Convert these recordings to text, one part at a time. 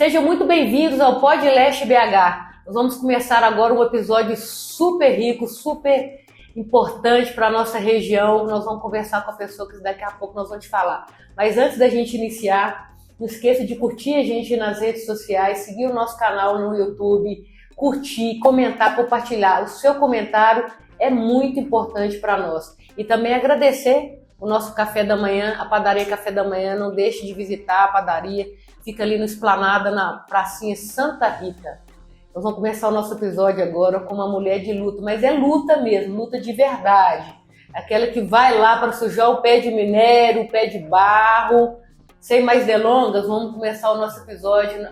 Sejam muito bem-vindos ao Podcast BH. Nós vamos começar agora um episódio super rico, super importante para a nossa região. Nós vamos conversar com a pessoa que daqui a pouco nós vamos te falar. Mas antes da gente iniciar, não esqueça de curtir a gente nas redes sociais, seguir o nosso canal no YouTube, curtir, comentar, compartilhar. O seu comentário é muito importante para nós. E também agradecer o nosso café da manhã, a padaria Café da Manhã. Não deixe de visitar a padaria. Fica ali no Esplanada, na pracinha Santa Rita. Nós vamos começar o nosso episódio agora com uma mulher de luta, mas é luta mesmo, luta de verdade. Aquela que vai lá para sujar o pé de minério, o pé de barro. Sem mais delongas, vamos começar o nosso episódio,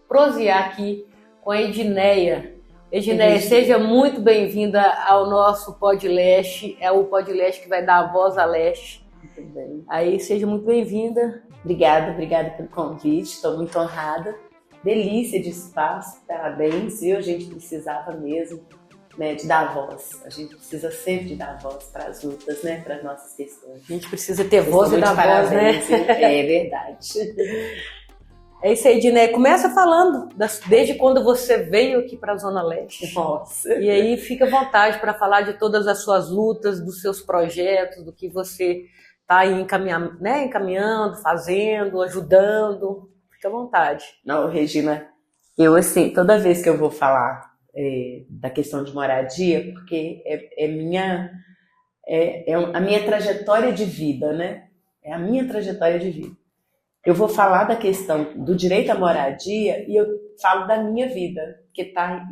prosear aqui com a Edneia. Edneia, seja muito bem-vinda ao nosso Podleste. É o Podleste que vai dar a voz a leste. Muito bem. Aí, seja muito bem-vinda. Obrigada pelo convite, estou muito honrada. Delícia de espaço, parabéns, viu? A gente precisava mesmo, né, de dar voz. A gente precisa sempre de dar voz para as lutas, né, para as nossas questões. A gente precisa ter voz e dar voz, né? É verdade. É isso aí, Edneia. Começa falando desde quando você veio aqui para a Zona Leste. Nossa. E aí fica à vontade para falar de todas as suas lutas, dos seus projetos, do que você está aí encaminhando, fazendo, ajudando. Fica à vontade. Não, Regina, eu assim, toda vez que eu vou falar da questão de moradia, porque a minha trajetória de vida, né? É a minha trajetória de vida. Eu vou falar da questão do direito à moradia e eu falo da minha vida, que está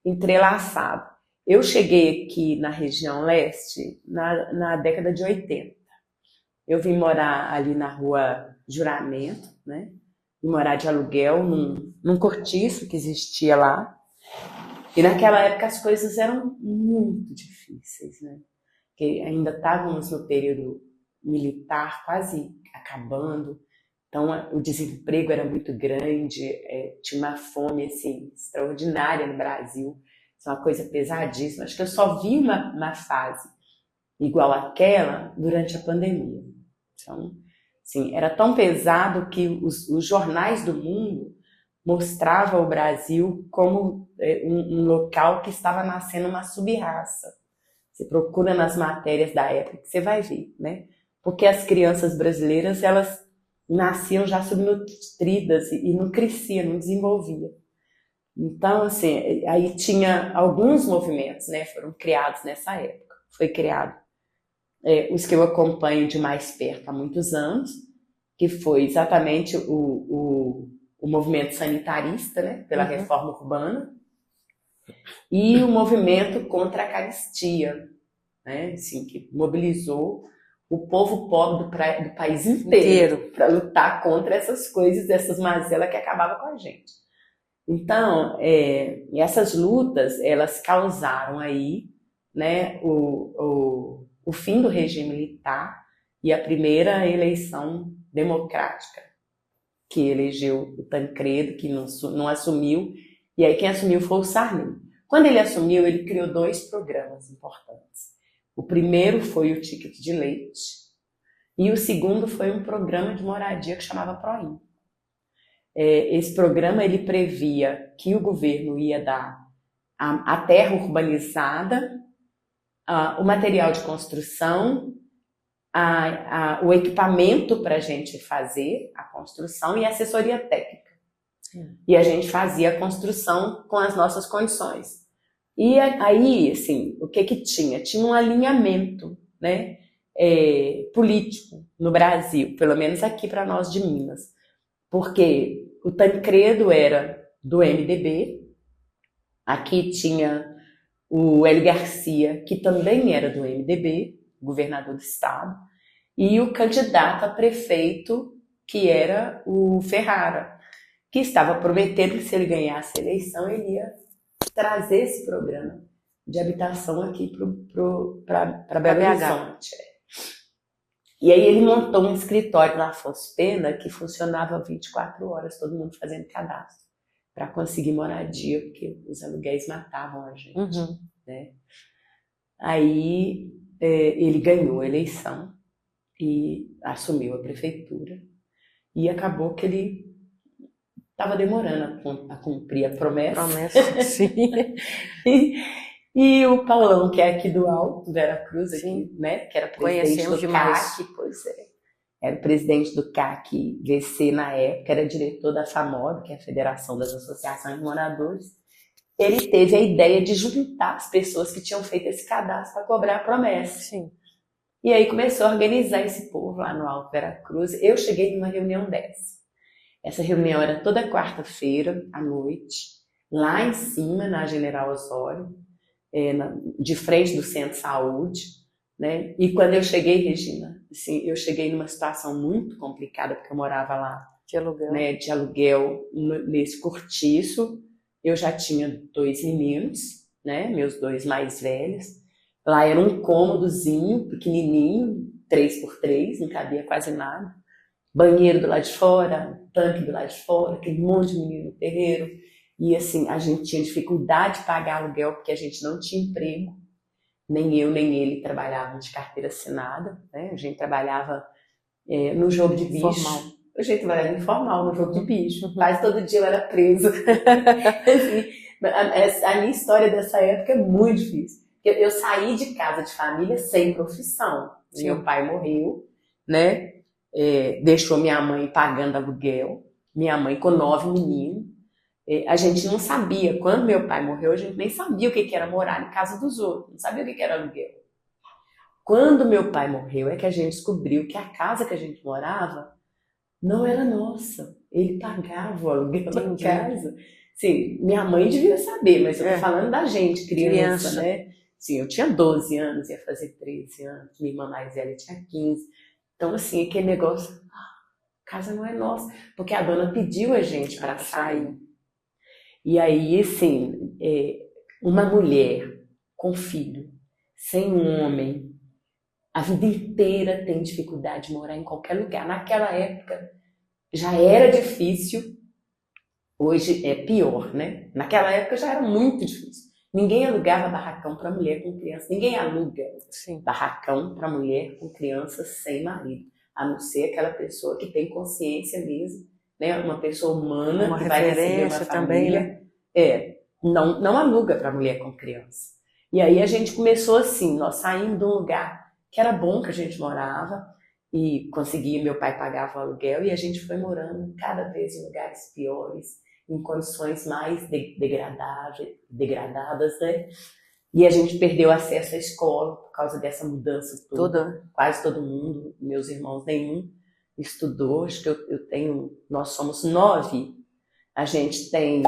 entrelaçado. Eu cheguei aqui na região leste na década de 80. Eu vim morar ali na rua Juramento, né? Vim morar de aluguel num cortiço que existia lá. E naquela época as coisas eram muito difíceis, né? Porque ainda estávamos no período militar quase acabando. Então o desemprego era muito grande, tinha uma fome assim, extraordinária no Brasil. Isso é uma coisa pesadíssima. Acho que eu só vi uma fase igual àquela durante a pandemia. Então, assim, era tão pesado que os jornais do mundo mostravam o Brasil como um local que estava nascendo uma sub-raça. Você procura nas matérias da época que você vai ver, né? Porque as crianças brasileiras, elas nasciam já subnutridas e não cresciam, não desenvolviam. Então, assim, aí tinha alguns movimentos, né? Foram criados nessa época. Foi criado os que eu acompanho de mais perto há muitos anos, que foi exatamente o movimento sanitarista, né, pela reforma urbana, e o movimento contra a carestia, né, assim, que mobilizou o povo pobre do país inteiro para lutar contra essas coisas, essas mazelas que acabavam com a gente. Então, essas lutas, elas causaram aí, né, o fim do regime militar e a primeira eleição democrática, que elegeu o Tancredo, que não assumiu, e aí quem assumiu foi o Sarney. Quando ele assumiu, ele criou 2 programas importantes. O primeiro foi o Ticket de Leite, e o segundo foi um programa de moradia que chamava PROIN. Esse programa ele previa que o governo ia dar a terra urbanizada, o material de construção, o equipamento para a gente fazer a construção e a assessoria técnica. E a gente fazia a construção com as nossas condições. E aí, assim, o que tinha? Tinha um alinhamento, né, político no Brasil, pelo menos aqui para nós de Minas. Porque o Tancredo era do MDB, aqui tinha o Hélio Garcia, que também era do MDB, governador do estado, e o candidato a prefeito, que era o Ferrara, que estava prometendo que se ele ganhasse a eleição, ele ia trazer esse programa de habitação aqui para Belo Horizonte. E aí ele montou um escritório na Afonso Pena que funcionava 24 horas, todo mundo fazendo cadastro, para conseguir moradia, porque os aluguéis matavam a gente. Né? Aí ele ganhou a eleição e assumiu a prefeitura. E acabou que ele estava demorando a cumprir a promessa. Promessa, sim. E o Paulão, que é aqui do Alto, Vera Cruz, aqui, Sim. né? Que era presidente Conhecemos do demais. CAC, pois é. Era o presidente do CAC VC na época, era diretor da FAMOB, que é a Federação das Associações de Moradores. Ele teve a ideia de juntar as pessoas que tinham feito esse cadastro para cobrar a promessa. Sim. E aí começou a organizar esse povo lá no Alto Vera Cruz. Eu cheguei numa reunião dessa. Essa reunião era toda quarta-feira à noite, lá em cima, na General Osório, de frente do Centro de Saúde, né? E quando eu cheguei, Regina, assim, eu cheguei numa situação muito complicada, porque eu morava lá, De aluguel. né, de aluguel nesse cortiço. Eu já tinha 2 meninos, né, meus 2 mais velhos. Lá era um cômodozinho, pequenininho, 3x3, não cabia quase nada. Banheiro do lado de fora, tanque do lado de fora, aquele monte de menino no terreiro. E assim, a gente tinha dificuldade de pagar aluguel porque a gente não tinha emprego. Nem eu, nem ele trabalhavam de carteira assinada, né? A gente trabalhava no jogo de bicho. Informal. A gente trabalhava informal no jogo de bicho. Quase todo dia eu era presa. Assim, a minha história dessa época é muito difícil. Eu saí de casa de família sem profissão. Sim. Meu pai morreu, né? Deixou minha mãe pagando aluguel, minha mãe com 9 meninos. A gente não sabia, quando meu pai morreu, a gente nem sabia o que era morar em casa dos outros, não sabia o que era aluguel. Quando meu pai morreu é que a gente descobriu que a casa que a gente morava não era nossa, ele pagava o aluguel da casa. Sim, minha mãe devia saber, mas eu tô falando da gente, criança, né? Sim, eu tinha 12 anos, ia fazer 13 anos, minha irmã mais velha tinha 15. Então, assim, aquele negócio, a casa não é nossa, porque a dona pediu a gente para sair. E aí, assim, uma mulher com filho, sem um homem, a vida inteira tem dificuldade de morar em qualquer lugar. Naquela época já era difícil, hoje é pior, né? Naquela época já era muito difícil. Ninguém alugava barracão para mulher com criança, ninguém aluga barracão para mulher com criança sem marido, a não ser aquela pessoa que tem consciência mesmo, né? Uma pessoa humana uma que vai receber uma família. Não aluga para mulher com criança. E aí a gente começou assim, nós saímos de um lugar que era bom que a gente morava e conseguia, meu pai pagava o aluguel e a gente foi morando cada vez em lugares piores, em condições mais degradadas, né? E a gente perdeu acesso à escola por causa dessa mudança toda. Quase todo mundo, meus irmãos, nenhum estudou. Acho que nós somos 9. A gente tem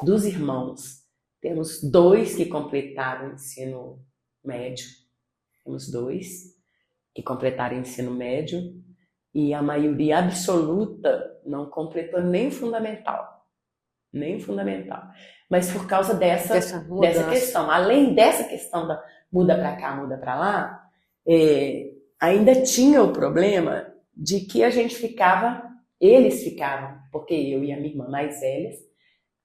dos irmãos, temos 2 que completaram o ensino médio. Temos 2 que completaram o ensino médio e a maioria absoluta não completou nem o fundamental. Nem o fundamental. Mas por causa dessa questão, além dessa questão da muda para cá, muda para lá, ainda tinha o problema de que a gente eles ficavam, porque eu e a minha irmã mais velhas,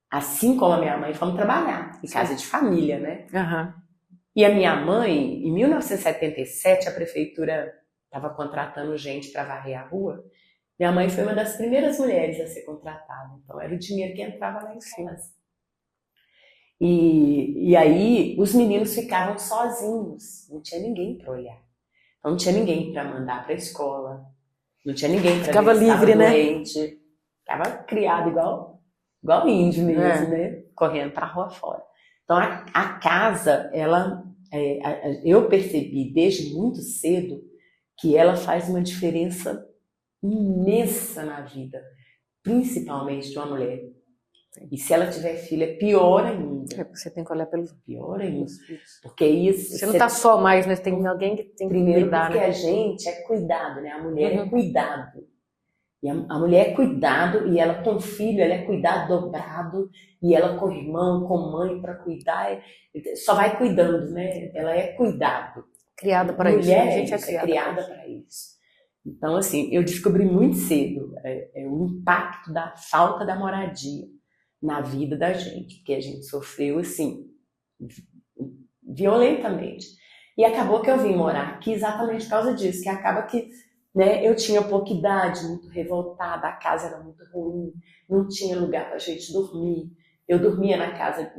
assim como a minha mãe, fomos trabalhar em casa de família, né? Uhum. E a minha mãe, em 1977, a prefeitura estava contratando gente para varrer a rua. Minha mãe foi uma das primeiras mulheres a ser contratada, então era o dinheiro que entrava lá em casa. E aí os meninos ficavam sozinhos, não tinha ninguém para olhar. Então, não tinha ninguém para mandar para a escola, não tinha ninguém para ficava livre, né? Doente. Ficava criado igual índio mesmo, né? Correndo para a rua fora. Então a casa, eu percebi desde muito cedo que ela faz uma diferença imensa na vida, principalmente de uma mulher. E se ela tiver filho, é pior ainda. Você tem que olhar pelo pior ainda. Porque isso. Você não tá só mais, né? Tem alguém que tem que cuidar, porque né? a gente é cuidado, né? A mulher é cuidado. E a mulher é cuidado, e ela com filho, ela é cuidado dobrado, e ela com irmão, com mãe para cuidar, só vai cuidando, né? Ela é cuidado. Criada para isso. A gente é criada para isso. Então, assim, eu descobri muito cedo o impacto da falta da moradia na vida da gente, porque a gente sofreu, assim, violentamente. E acabou que eu vim morar aqui exatamente por causa disso, que acaba que né? Eu tinha pouca idade, muito revoltada, a casa era muito ruim, não tinha lugar para a gente dormir. Eu dormia em casa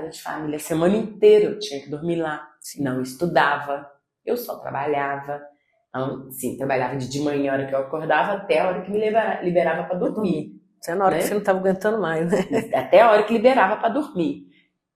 de família a semana inteira, eu tinha que dormir lá. Não estudava, eu só trabalhava. Então, sim, trabalhava de manhã, a hora que eu acordava, até a hora que me liberava para dormir. Você na hora né? que você não estava aguentando mais, né? Até a hora que liberava para dormir.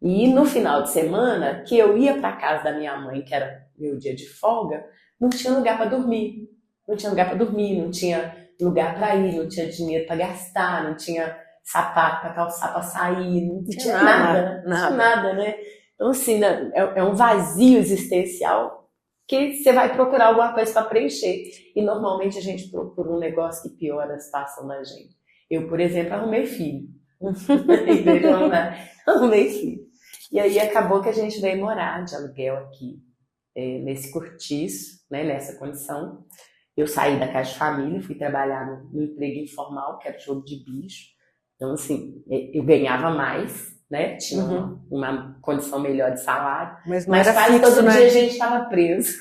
E no final de semana, que eu ia para casa da minha mãe, que era meu dia de folga, não tinha lugar para dormir. Não tinha lugar para dormir, não tinha lugar para ir, não tinha dinheiro para gastar, não tinha sapato para calçar para sair, não tinha nada, não tinha nada, né? Então, assim, né, é um vazio existencial que você vai procurar alguma coisa para preencher. E normalmente a gente procura um negócio que piora a situação da gente. Eu, por exemplo, arrumei filho. Arrumei filho. E aí acabou que a gente veio morar de aluguel aqui, nesse cortiço, né, nessa condição. Eu saí da casa de família, fui trabalhar no emprego informal, que era jogo de bicho. Então, assim, eu ganhava mais, né? Tinha uma condição melhor de salário. Mas não era fixo, todo né? dia a gente estava preso.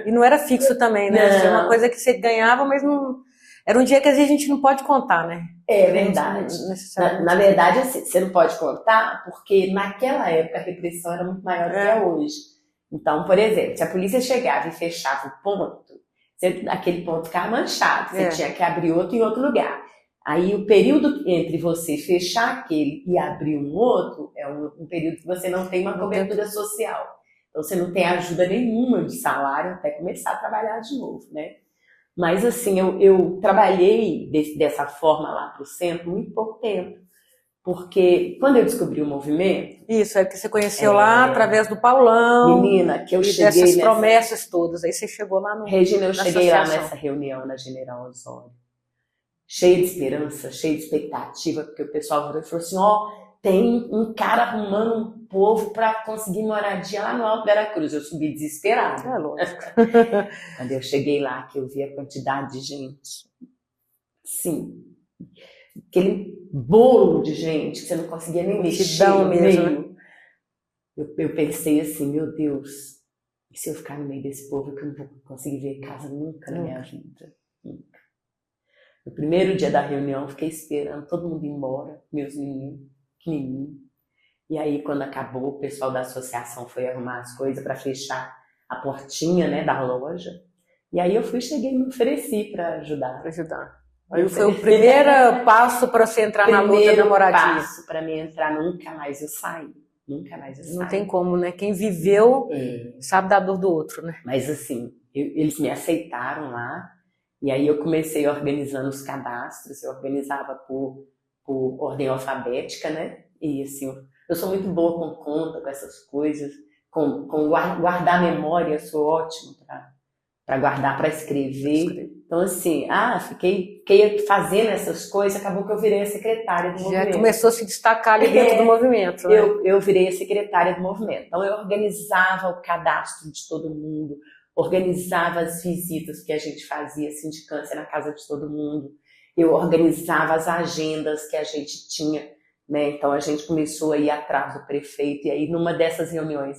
E não era fixo também, né? Era uma coisa que você ganhava, mas não... Era um dia que às vezes a gente não pode contar, né? É verdade. Na verdade, assim, você não pode contar, porque naquela época a repressão era muito maior do que é hoje. Então, por exemplo, se a polícia chegava e fechava o ponto, aquele ponto ficava manchado, você tinha que abrir outro em outro lugar. Aí o período entre você fechar aquele e abrir um outro é um período que você não tem uma cobertura social. Então você não tem ajuda nenhuma de salário até começar a trabalhar de novo, né? Mas assim, eu trabalhei dessa forma lá pro centro muito pouco tempo. Porque quando eu descobri o movimento... Isso, é que você conheceu lá através do Paulão. Menina, que eu cheguei dessas promessas todas. Aí você chegou lá no... Regina, eu cheguei lá nessa reunião na General Osório. Cheia de esperança, cheia de expectativa, porque o pessoal falou assim, tem um cara arrumando um povo para conseguir moradia lá no Alto Veracruz. Eu subi desesperada. É lógico. Quando eu cheguei lá, que eu vi a quantidade de gente, sim, aquele bolo de gente que você não conseguia nem mexer no meio. Eu pensei assim, meu Deus, e se eu ficar no meio desse povo que eu não vou conseguir ver casa nunca na minha vida? Nunca. No primeiro dia da reunião, eu fiquei esperando todo mundo ir embora, meus meninos, pequenininhos. E aí, quando acabou, o pessoal da associação foi arrumar as coisas para fechar a portinha, né, da loja. E aí eu cheguei e me ofereci para ajudar. Aí foi o primeiro passo para você entrar na luta da moradia. Primeiro passo para mim entrar, nunca mais eu saí. Nunca mais eu saí. Não tem como, né? Quem viveu sabe da dor do outro, né? Mas assim, eles me aceitaram lá. E aí eu comecei organizando os cadastros. Eu organizava por ordem alfabética, né? E assim, eu sou muito boa com conta, com essas coisas. Com guardar memória, eu sou ótima para guardar, para escrever. Então, assim, fiquei fazendo essas coisas, acabou que eu virei a secretária do movimento. Já começou a se destacar ali dentro do movimento, né? Eu virei a secretária do movimento. Então, eu organizava o cadastro de todo mundo, organizava as visitas que a gente fazia, sindicância na casa de todo mundo, eu organizava as agendas que a gente tinha, né? Então, a gente começou a ir atrás do prefeito, e aí, numa dessas reuniões,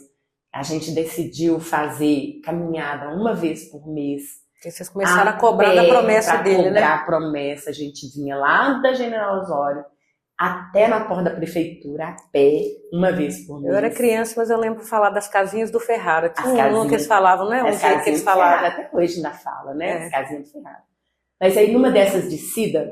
a gente decidiu fazer caminhada uma vez por mês. Porque vocês começaram a cobrar da promessa dele, né? A promessa, a gente vinha lá da General Osório até na porta da prefeitura, a pé, uma vez por mês. Eu era criança, mas eu lembro falar das casinhas do Ferrara. Tinha um que eles falavam, né? As casinhas que eles falavam. Até hoje ainda fala, né? As casinhas do Ferrara. Mas aí, numa dessas descidas,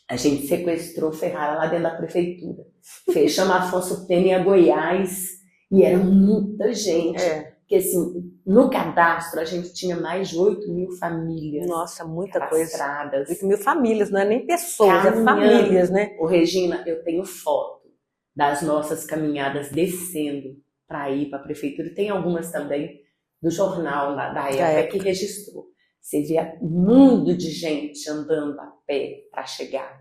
a gente sequestrou o Ferrara lá dentro da prefeitura. Fechamos Afonso Pena em Goiás, e era muita gente. Porque, assim, no cadastro, a gente tinha mais de 8.000 famílias. Nossa, muita cadastradas. 8.000 famílias, não é nem pessoas, é famílias, né? Regina, eu tenho foto das nossas caminhadas descendo para ir para a prefeitura. Tem algumas também do jornal lá da época que registrou. Você vê um mundo de gente andando a pé para chegar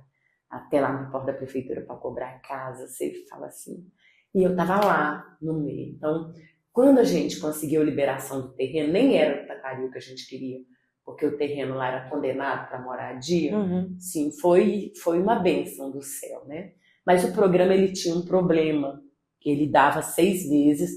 até lá na porta da prefeitura para cobrar a casa. Você fala assim. E eu estava lá no meio. Então, quando a gente conseguiu a liberação do terreno, nem era o Taquaril que a gente queria, porque o terreno lá era condenado para moradia. Sim, foi uma bênção do céu, né? Mas o programa, ele tinha um problema, que ele dava 6 vezes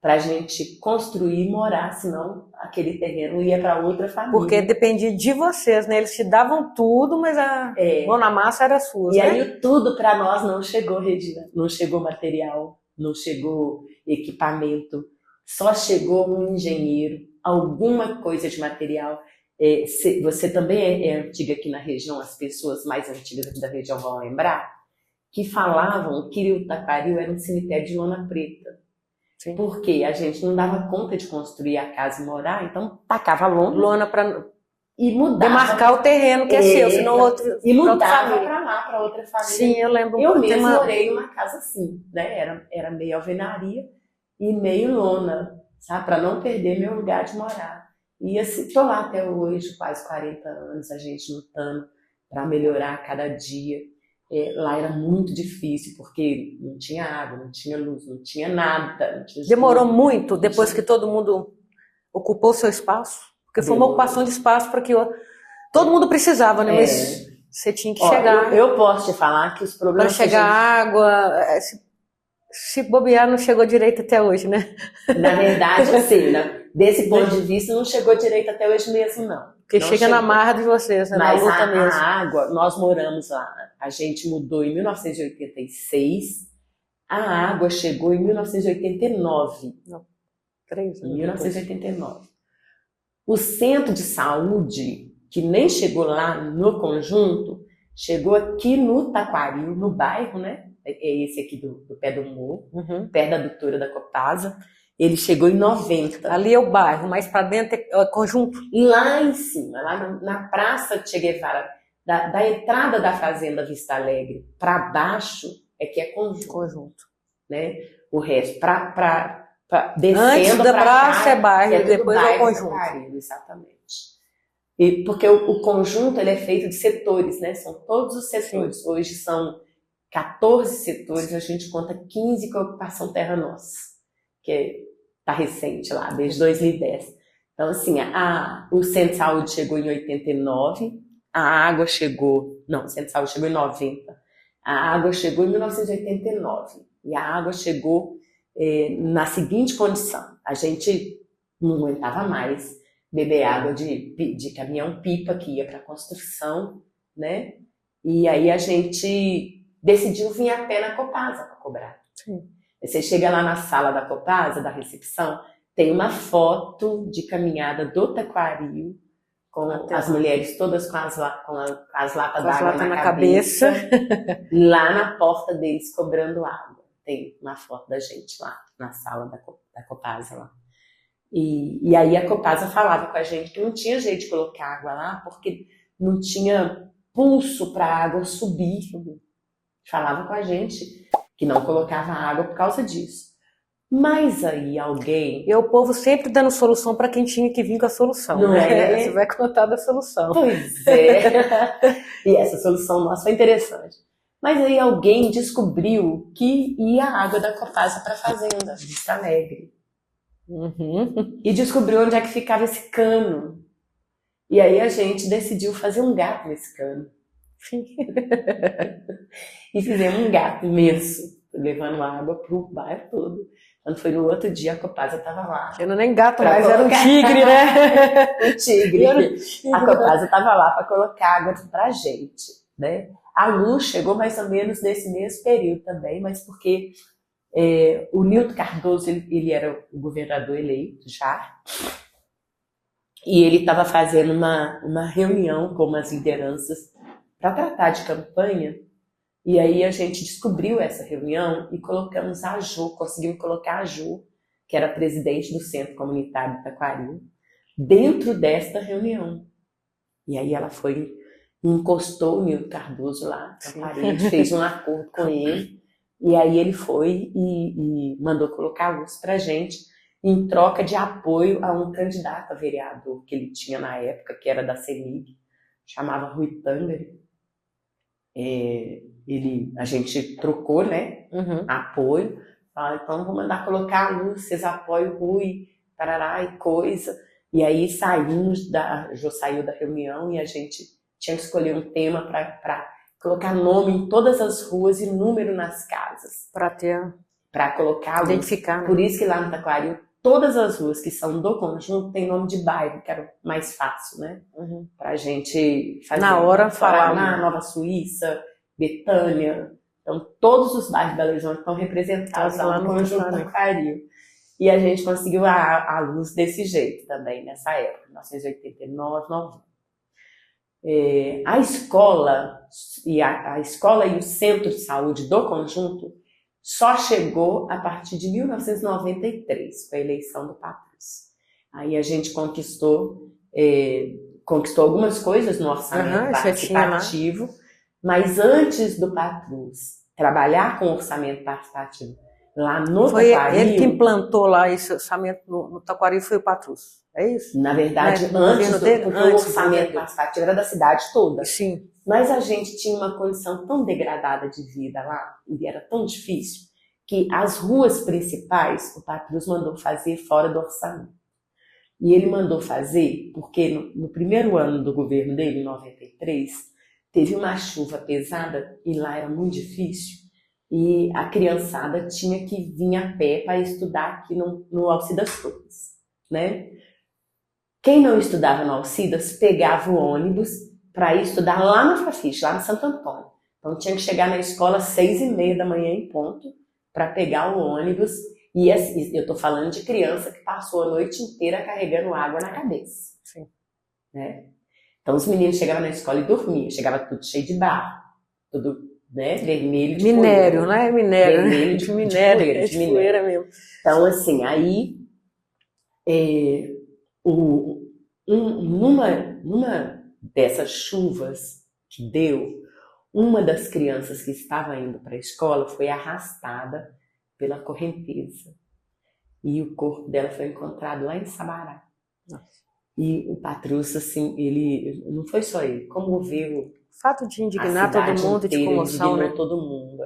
para a gente construir e morar, senão aquele terreno ia para outra família. Porque dependia de vocês, né? Eles te davam tudo, mas a mão na massa era sua. E né? aí o tudo para nós não chegou, Regina. Não chegou material, não chegou equipamento, só chegou um engenheiro, alguma coisa de material. Você também é antiga aqui na região, as pessoas mais antigas aqui da região vão lembrar, que falavam que o Taquaril era um cemitério de lona preta. Sim. Porque a gente não dava conta de construir a casa e morar, então tacava lona para e mudava. Demarcar o terreno que é seu, senão outro. E mudava para lá, para outra família. Sim, eu lembro. Eu mesmo morei numa casa assim, né? Era meio alvenaria e meio lona, sabe? Para não perder meu lugar de morar. E assim, tô lá até hoje, quase 40 anos, a gente lutando para melhorar a cada dia. Lá era muito difícil, porque não tinha água, não tinha luz, não tinha nada. Não tinha Demorou muito depois que todo mundo ocupou o seu espaço? Porque foi uma ocupação de espaço para que todo mundo precisava, né? Mas você tinha que chegar. Eu posso te falar que os problemas... Para chegar água... Se bobear, não chegou direito até hoje, né? Na verdade, assim, desse ponto de vista, não chegou direito até hoje mesmo, não. Porque chega na marra de vocês, né? Mas na luta mesmo. A água, nós moramos lá, a gente mudou em 1986, a água chegou em 1989. Não, 3 anos. Em 1989. O centro de saúde, que nem chegou lá no conjunto, chegou aqui no Taquaril, no bairro, né? É esse aqui do pé do morro, perto da doutora da Copasa. Ele chegou em 90. Ali é o bairro, mais para dentro é o conjunto. Lá em cima, lá na Praça Che Guevara, da entrada da Fazenda Vista Alegre para baixo é que é conjunto. Né? O resto, descendo antes da praça cá, é bairro, depois é o conjunto. Taquaril, exatamente. E porque o conjunto ele é feito de setores, né? São todos os setores. Sim. Hoje são 14 setores, a gente conta 15 com a ocupação Terra Nossa, que está recente lá, desde 2010. Então, assim, o Centro de Saúde chegou em 89, a água chegou... Não, o Centro de Saúde chegou em 90. A água chegou em 1989. E a água chegou na seguinte condição. A gente não aguentava mais beber água de caminhão-pipa que ia para a construção, né? E aí a gente decidiu vir a pé na Copasa para cobrar. Sim. Você chega lá na sala da Copasa, da recepção, tem uma foto de caminhada do Taquaril, com as mulheres todas com as latas d'água na cabeça, lá na porta deles cobrando água. Tem uma foto da gente lá, na sala da Copasa lá. E aí a Copasa falava com a gente que não tinha jeito de colocar água lá, porque não tinha pulso para a água subir. Falava com a gente que não colocava água por causa disso. Mas aí alguém... E o povo sempre dando solução para quem tinha que vir com a solução. Não né? Você vai contar da solução. Pois é. E essa solução nossa foi interessante. Mas aí alguém descobriu que ia a água da Copasa para a fazenda, Vista Alegre. E descobriu onde é que ficava esse cano. E aí a gente decidiu fazer um gato nesse cano. E fizemos um gato imenso, levando água pro bairro todo. Quando foi no outro dia, a Copasa estava lá. Era nem gato, mas era um tigre, né? Um tigre. A Copasa estava lá para colocar água pra gente, né? A luz chegou mais ou menos nesse mesmo período também, mas porque o Nilton Cardoso, ele era o governador eleito já, e ele estava fazendo uma reunião com as lideranças para tratar de campanha, e aí a gente descobriu essa reunião e colocamos a Jo, conseguimos colocar a Jo, que era presidente do Centro Comunitário de Taquaril, dentro desta reunião. E aí ela foi, encostou o Nilton Cardoso lá na parede, fez um acordo com ele, e aí ele foi e mandou colocar a luz pra gente, em troca de apoio a um candidato a vereador que ele tinha na época, que era da CEMIG, chamava Rui Tangari. A gente trocou, né, apoio, falou, então vou mandar colocar a luz, vocês apoiam o Rui, tarará e coisa. E aí Jo saiu da reunião e a gente tinha que escolher um tema para colocar nome em todas as ruas e número nas casas. Para ter para colocar a luz. Identificar, né? Por isso que lá no Taquaril, todas as ruas que são do conjunto tem nome de bairro, que era mais fácil, né? Pra gente fazer. Na hora falar. Na Nova Suíça, Betânia. Então, todos os bairros de Belo Horizonte estão representados lá no conjunto Taquaril. E a gente conseguiu a luz desse jeito também, nessa época, 1989, 90. A escola e o centro de saúde do conjunto só chegou a partir de 1993, com a eleição do Patrus. Aí a gente conquistou algumas coisas no orçamento participativo, mas antes do Patrus trabalhar com orçamento participativo lá no Taquaril... Foi ele que implantou lá esse orçamento no Taquaril, foi o Patrus, é isso? Na verdade, porque o orçamento participativo era da cidade toda. Sim. Mas a gente tinha uma condição tão degradada de vida lá, e era tão difícil, que as ruas principais o Patrus mandou fazer fora do orçamento. E ele mandou fazer porque no primeiro ano do governo dele, em 93, teve uma chuva pesada e lá era muito difícil. E a criançada tinha que vir a pé para estudar aqui no Alcidas Torres, né? Quem não estudava no Alcidas pegava o ônibus para ir estudar lá na Fafiche, lá no Santo Antônio. Então tinha que chegar na escola às 6h30 da manhã em ponto para pegar o ônibus. E eu estou falando de criança que passou a noite inteira carregando água na cabeça. Sim. Né? Então os meninos chegavam na escola e dormiam, chegava tudo cheio de barro, tudo, né, vermelho de minério, poeira. Né? Minério, vermelho de minério, de poeira mesmo. Então, assim, aí numa dessas chuvas que deu, uma das crianças que estava indo para a escola foi arrastada pela correnteza. E o corpo dela foi encontrado lá em Sabará. Nossa. E o Patrus, assim, ele não foi só ele, comoveu. Fato de indignar todo mundo, de comoção, né? Todo mundo.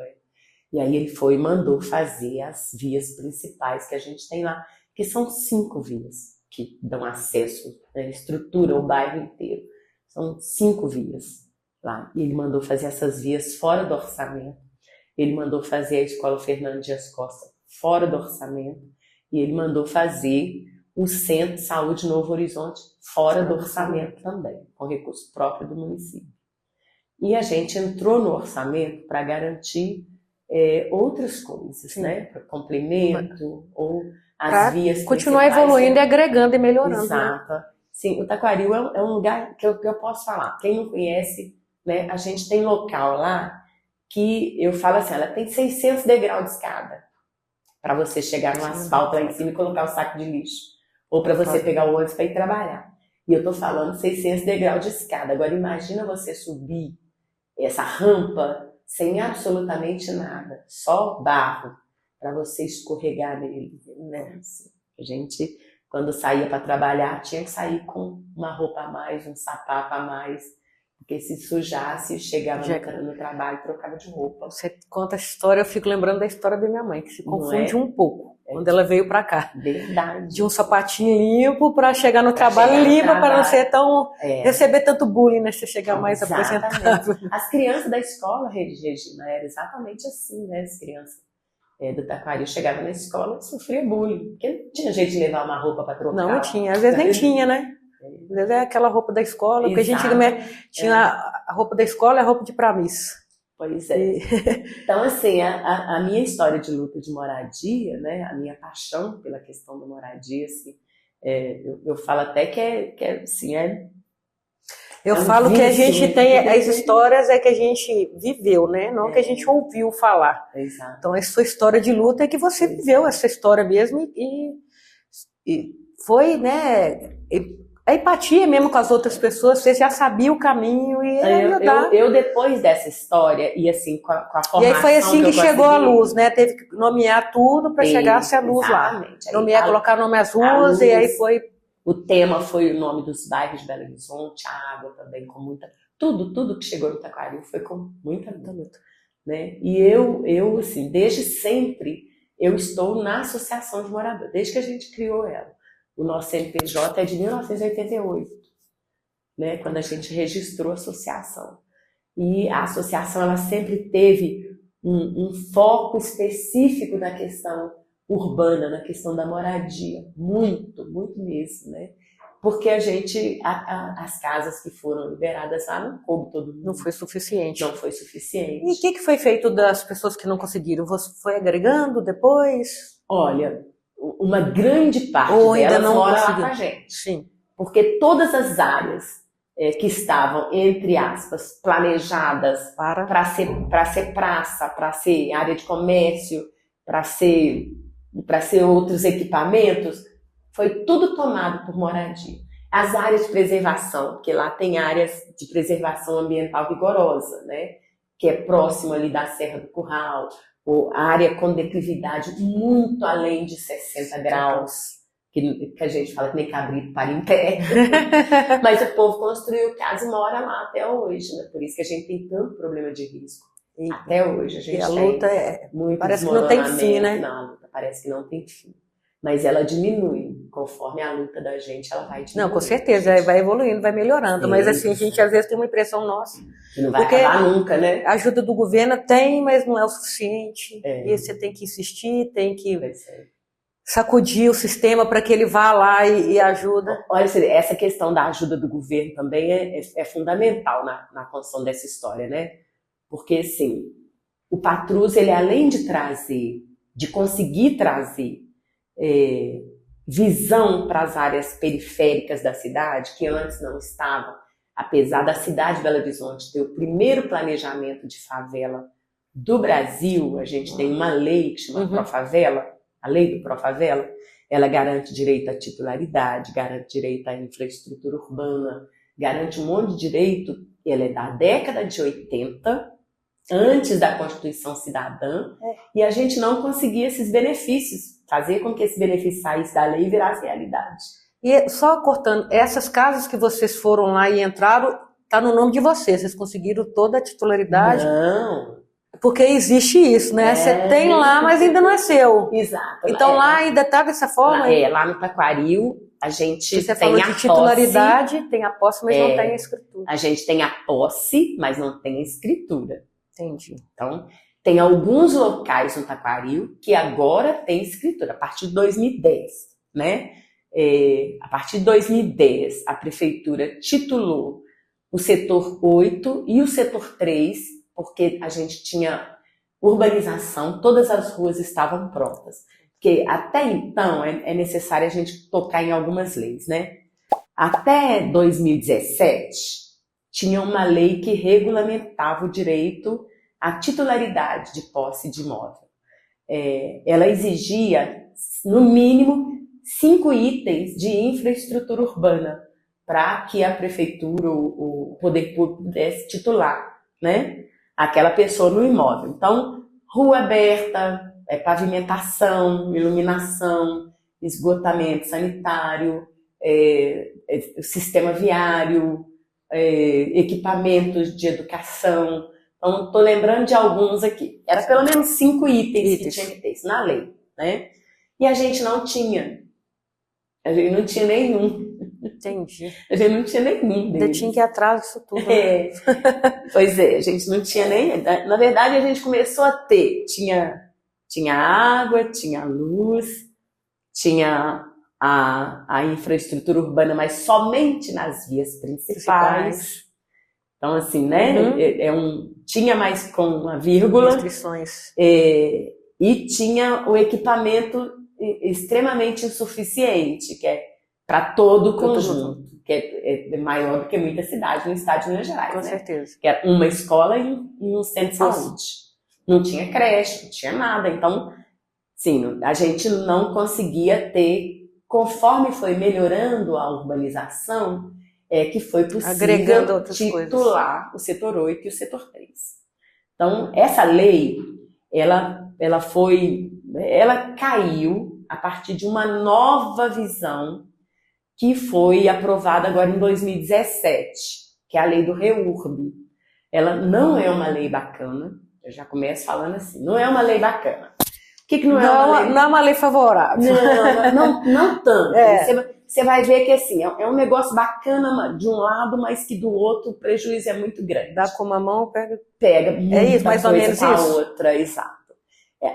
E aí ele foi e mandou fazer as vias principais que a gente tem lá, que são 5 vias que dão acesso, né, estrutura o bairro inteiro. São 5 vias lá. E ele mandou fazer essas vias fora do orçamento. Ele mandou fazer a Escola Fernando Dias Costa fora do orçamento. E ele mandou fazer o Centro de Saúde Novo Horizonte fora do orçamento também, com recurso próprio do município. E a gente entrou no orçamento para garantir outras coisas, né? Para complemento ou as vias continuar evoluindo, agregando e melhorando. Exato. Né? Sim, o Taquaril é um lugar que eu posso falar. Quem não conhece, né? A gente tem local lá que eu falo assim, ela tem 600 degraus de escada para você chegar no asfalto lá em cima e colocar o saco de lixo. Ou para você pegar o ônibus para ir trabalhar. E eu tô falando 600 degraus de escada. Agora imagina você subir essa rampa sem absolutamente nada, só barro, para você escorregar nele. Né? Assim, a gente, quando saía para trabalhar, tinha que sair com uma roupa a mais, um sapato a mais, porque se sujasse, chegava no trabalho e trocava de roupa. Você conta a história, eu fico lembrando da história da minha mãe, que se confunde um pouco. Quando ela veio para cá. Verdade. De um sapatinho limpo para chegar no trabalho limpo, para não ser tão... receber tanto bullying, né? Você chegar mais apresentável. As crianças da escola, Regina, era exatamente assim, né? As crianças do Taquaril chegavam na escola e sofriam bullying. Porque não tinha jeito de levar uma roupa para trocar. Não tinha, às vezes nem tinha, né? Às vezes é aquela roupa da escola, porque a gente tinha a roupa da escola e a roupa de ir pra missa. Pois é. Então, assim, a minha história de luta de moradia, né, a minha paixão pela questão da moradia, assim, eu falo até que assim, eu falo que a gente tem as histórias que a gente viveu, né? Não que a gente ouviu falar. Exato. Então, a sua história de luta é que você viveu essa história mesmo e foi, né? A empatia mesmo com as outras pessoas, você já sabia o caminho e ajudar. Eu depois dessa história, e assim, com a formação. E aí foi assim que chegou a luz, né? Teve que nomear tudo para chegar-se a luz lá. Nomear, colocar nome às ruas, e aí foi. O tema foi o nome dos bairros de Belo Horizonte, a água também, com muita. Tudo que chegou no Taquaril foi com muita luta. Né? E eu, assim, desde sempre, eu estou na Associação de Moradores, desde que a gente criou ela. O nosso CNPJ é de 1988, né, quando a gente registrou a associação. E a associação ela sempre teve um foco específico na questão urbana, na questão da moradia, muito, muito mesmo, né? Porque as casas que foram liberadas lá não coube todo mundo. Não foi suficiente. Não foi suficiente. E o que foi feito das pessoas que não conseguiram? Você foi agregando depois? Olha, uma grande parte Ou ainda delas não mora lá conseguiu? com a gente. Sim. Porque todas as áreas que estavam, entre aspas, planejadas para ser praça, para ser área de comércio, para ser outros equipamentos, foi tudo tomado por moradia. As áreas de preservação, porque lá tem áreas de preservação ambiental rigorosa, né? Que é próximo ali da Serra do Curral, ou área com declividade muito além de 60 graus, que a gente fala que nem cabrito para em pé. Mas o povo construiu casa e mora lá até hoje, né? Por isso que a gente tem tanto problema de risco. Até hoje a gente e a tem luta muito parece que não tem fim, né? Não, a luta parece que não tem fim. Mas ela diminui, conforme a luta da gente, ela vai diminuindo. Não, com certeza, vai evoluindo, vai melhorando. Sim, mas assim, a gente às vezes tem uma impressão nossa. Que não vai acabar nunca, né? A ajuda do governo tem, mas não é o suficiente. E você tem que insistir, tem que sacudir o sistema para que ele vá lá e ajuda. Olha, essa questão da ajuda do governo também é fundamental na construção dessa história, né? Porque, assim, o Patrus, ele além de conseguir trazer visão para as áreas periféricas da cidade, que antes não estavam, apesar da cidade de Belo Horizonte ter o primeiro planejamento de favela do Brasil, a gente tem uma lei que chama Profavela, a lei do Profavela, ela garante direito à titularidade, garante direito à infraestrutura urbana, garante um monte de direito, ela é da década de 80, antes da Constituição Cidadã, e a gente não conseguia esses benefícios, fazer com que esse benefício saísse da lei e virasse realidade. E só cortando, essas casas que vocês foram lá e entraram, tá no nome de vocês conseguiram toda a titularidade? Não. Porque existe isso, né? Você tem lá, mas ainda não é seu. Exato. Então lá ainda tá dessa forma? Lá no Taquaril, a gente você tem falou a de titularidade, posse, tem a posse, mas não tem a escritura. A gente tem a posse, mas não tem a escritura. Entendi. Então, tem alguns locais no Taquaril que agora tem escritura, a partir de 2010, né? A partir de 2010, a prefeitura titulou o setor 8 e o setor 3, porque a gente tinha urbanização, todas as ruas estavam prontas. Porque até então é necessário a gente tocar em algumas leis, né? Até 2017, tinha uma lei que regulamentava o direito à titularidade de posse de imóvel. Ela exigia, no mínimo, 5 itens de infraestrutura urbana para que a prefeitura, o poder público pudesse titular, né, aquela pessoa no imóvel. Então, rua aberta, pavimentação, iluminação, esgotamento sanitário, sistema viário, equipamentos de educação. Então, estou lembrando de alguns aqui. Era pelo menos 5 itens que tinha que ter isso na lei, né? E a gente não tinha. A gente não tinha nenhum. Entendi. A gente não tinha nenhum deles. Ainda tinha que ir atrás disso tudo. Né? Pois é, a gente não tinha nem... Na verdade, a gente começou a ter. Tinha água, tinha luz, tinha a infraestrutura urbana, mas somente nas vias principais. Então, assim, né? Tinha mais com uma vírgula. Restrições. E tinha o equipamento extremamente insuficiente, que é para todo o conjunto, que é maior do que muita cidade no estado de Minas Gerais. Com certeza. Que era uma escola e um centro de saúde. Não tinha creche, não tinha nada. Então, sim, a gente não conseguia ter, conforme foi melhorando a urbanização, que foi possível titular o setor 8 e o setor 3. Então, essa lei, ela caiu a partir de uma nova visão que foi aprovada agora em 2017, que é a lei do REURB. Ela não é uma lei bacana, eu já começo falando assim, não é uma lei bacana. O que não é uma lei? Não é uma lei favorável. Não tanto. você vai ver que assim, é um negócio bacana de um lado, mas que do outro o prejuízo é muito grande. Dá com uma mão, pega. Pega muita isso, mais ou coisa menos com a isso. outra, exato.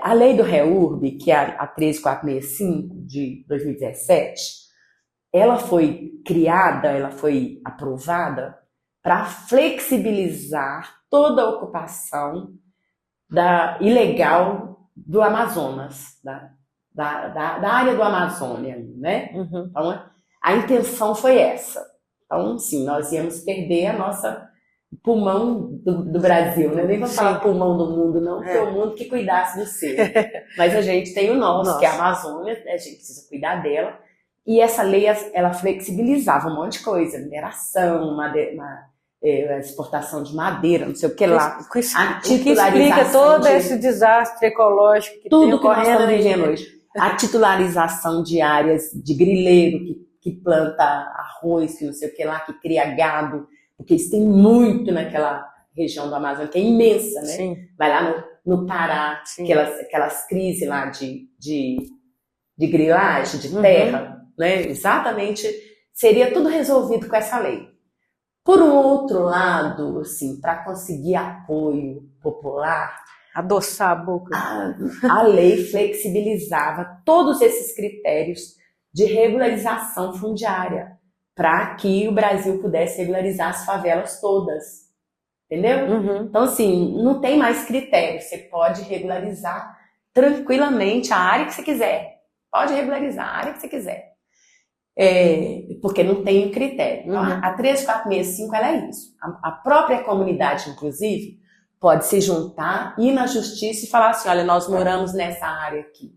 A lei do REURB, que é a 13465 de 2017, ela foi criada, ela foi aprovada para flexibilizar toda a ocupação ilegal do Amazonas, da área do Amazônia, né? Uhum. Então, a intenção foi essa. Então, sim, nós íamos perder a nossa pulmão do Brasil, né? Nem vou falar pulmão do mundo, não, porque é o mundo que cuidasse do seu. Mas a gente tem o nosso, que é a Amazônia, né? A gente precisa cuidar dela. E essa lei, ela flexibilizava um monte de coisa, mineração, exportação de madeira, não sei o que lá. O que explica todo esse desastre ecológico que tudo que nós estamos vivendo hoje. A titularização de áreas de grileiro, que planta arroz, que não sei o que lá, que cria gado, porque isso tem muito naquela região do Amazonas, que é imensa, né? Sim. Vai lá no Pará, aquelas crises lá de grilagem, de terra, né? Exatamente, seria tudo resolvido com essa lei. Por um outro lado, assim, para conseguir apoio popular, adoçar a boca, a lei flexibilizava todos esses critérios de regularização fundiária, para que o Brasil pudesse regularizar as favelas todas, entendeu? Então, assim, não tem mais critério, você pode regularizar tranquilamente a área que você quiser, pode regularizar a área que você quiser, porque não tem critério. Então, a 13465, ela é isso. A própria comunidade, inclusive, pode se juntar, ir na justiça e falar assim, olha, nós moramos nessa área aqui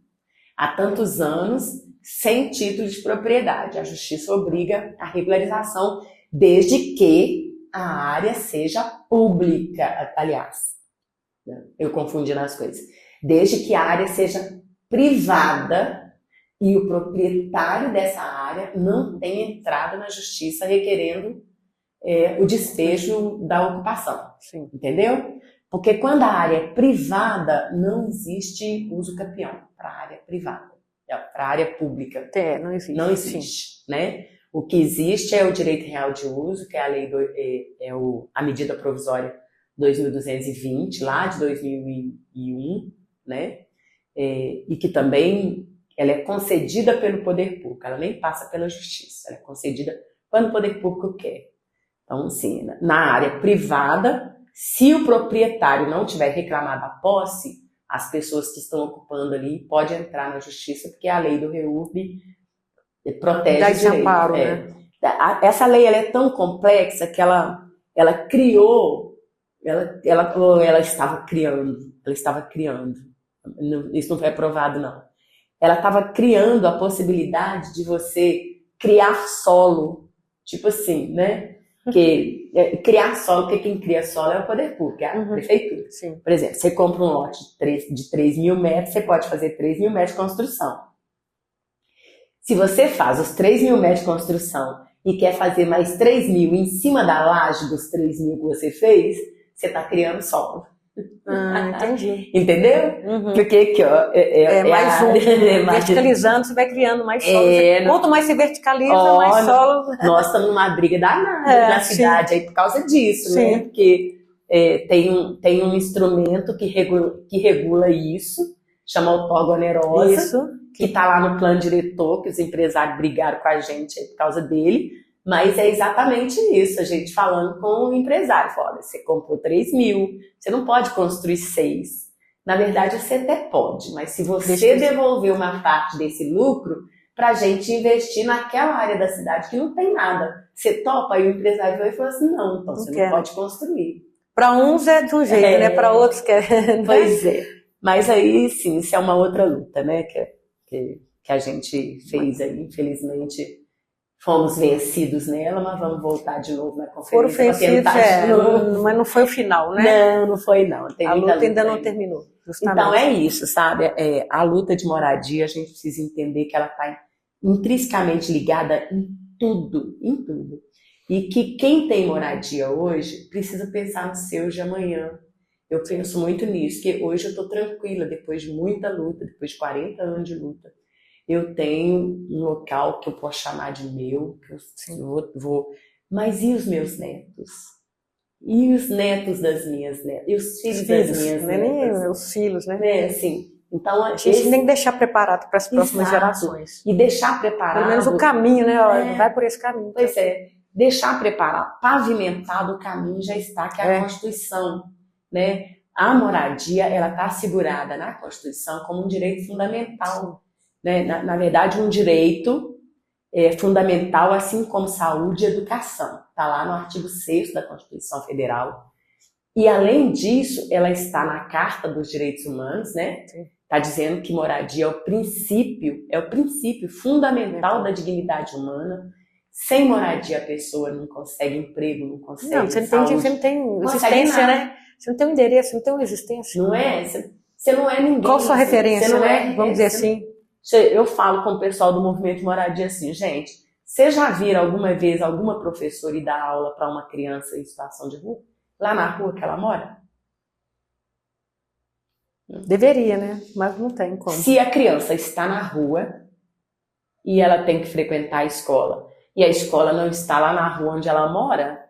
há tantos anos, sem título de propriedade. A justiça obriga a regularização, desde que a área seja pública. Aliás, eu confundi nas coisas. Desde que a área seja privada e o proprietário dessa área não tenha entrado na justiça requerendo o despejo da ocupação. Sim. Entendeu? Porque quando a área é privada, não existe uso capião para a área privada. Para a área pública. Não existe. Não existe, né? O que existe é o direito real de uso, que é a lei a medida provisória 2220, lá de 2001, né? E que também ela é concedida pelo poder público, ela nem passa pela justiça, ela é concedida quando o poder público quer. Então, assim, na área privada, se o proprietário não tiver reclamado a posse, as pessoas que estão ocupando ali podem entrar na justiça, porque a lei do REURB protege o direito. Amparo, né? Essa lei ela é tão complexa que ela criou, ela estava criando, isso não foi aprovado, não. Ela estava criando a possibilidade de você criar solo, tipo assim, né? Porque criar solo, porque quem cria solo é o poder público, é a prefeitura. Sim. Por exemplo, você compra um lote de 3 mil metros, você pode fazer 3 mil metros de construção. Se você faz os 3 mil metros de construção e quer fazer mais 3 mil em cima da laje dos 3 mil que você fez, você está criando solo. Entendi. Entendeu? Porque aqui, ó. Verticalizando, você vai criando mais solo. Quanto mais você verticaliza, mais solo. Nós estamos numa briga danada na cidade aí por causa disso, né? Porque tem um instrumento que regula isso, chama outorga onerosa, que está lá no plano diretor, que os empresários brigaram com a gente aí por causa dele. Mas é exatamente isso, a gente falando com o empresário. Olha, você comprou 3 mil, você não pode construir 6. Na verdade, você até pode, mas se você devolver uma parte desse lucro para a gente investir naquela área da cidade que não tem nada, você topa? Aí o empresário veio e falou assim, não, então você não pode construir. Para uns é de um jeito, né? Para outros que é... Pois é. Mas aí, sim, isso é uma outra luta, né? Que a gente fez aí, infelizmente... Fomos vencidos nela, mas vamos voltar de novo na conferência. Foram vencidos, mas não foi o final, né? Não foi não. A luta ainda não terminou, justamente. Então é isso, sabe? A luta de moradia, a gente precisa entender que ela está intrinsecamente ligada em tudo. E que quem tem moradia hoje precisa pensar no seu de amanhã. Eu penso muito nisso, que hoje eu estou tranquila, depois de muita luta, depois de 40 anos de luta. eu tenho um local que eu posso chamar de meu, que eu vou. Mas e os meus netos? E os netos das minhas netas? E os filhos das minhas né? netas? Nem os filhos, né? Né? Assim, então, a gente tem que deixar preparado para as próximas gerações. E deixar preparado. Pelo menos o caminho, né? Vai por esse caminho. Pois é. Deixar preparado, pavimentado o caminho já está, que é a Constituição, né? A moradia, ela está assegurada na Constituição como um direito fundamental, né? Na verdade, um direito fundamental, assim como saúde e educação. Está lá no artigo 6º da Constituição Federal. E, além disso, ela está na Carta dos Direitos Humanos, né? Está dizendo que moradia é o princípio fundamental da dignidade humana. Sem moradia a pessoa não consegue emprego, não consegue saúde. Você não tem existência, né? Você não tem um endereço, você não tem uma existência. Não é? Você não é ninguém. Qual a sua referência, né? Vamos dizer assim. Eu falo com o pessoal do movimento de moradia assim, gente, vocês já viram alguma vez alguma professora ir dar aula para uma criança em situação de rua? Lá na rua que ela mora? Deveria, né? Mas não tem como. Se a criança está na rua e ela tem que frequentar a escola, e a escola não está lá na rua onde ela mora,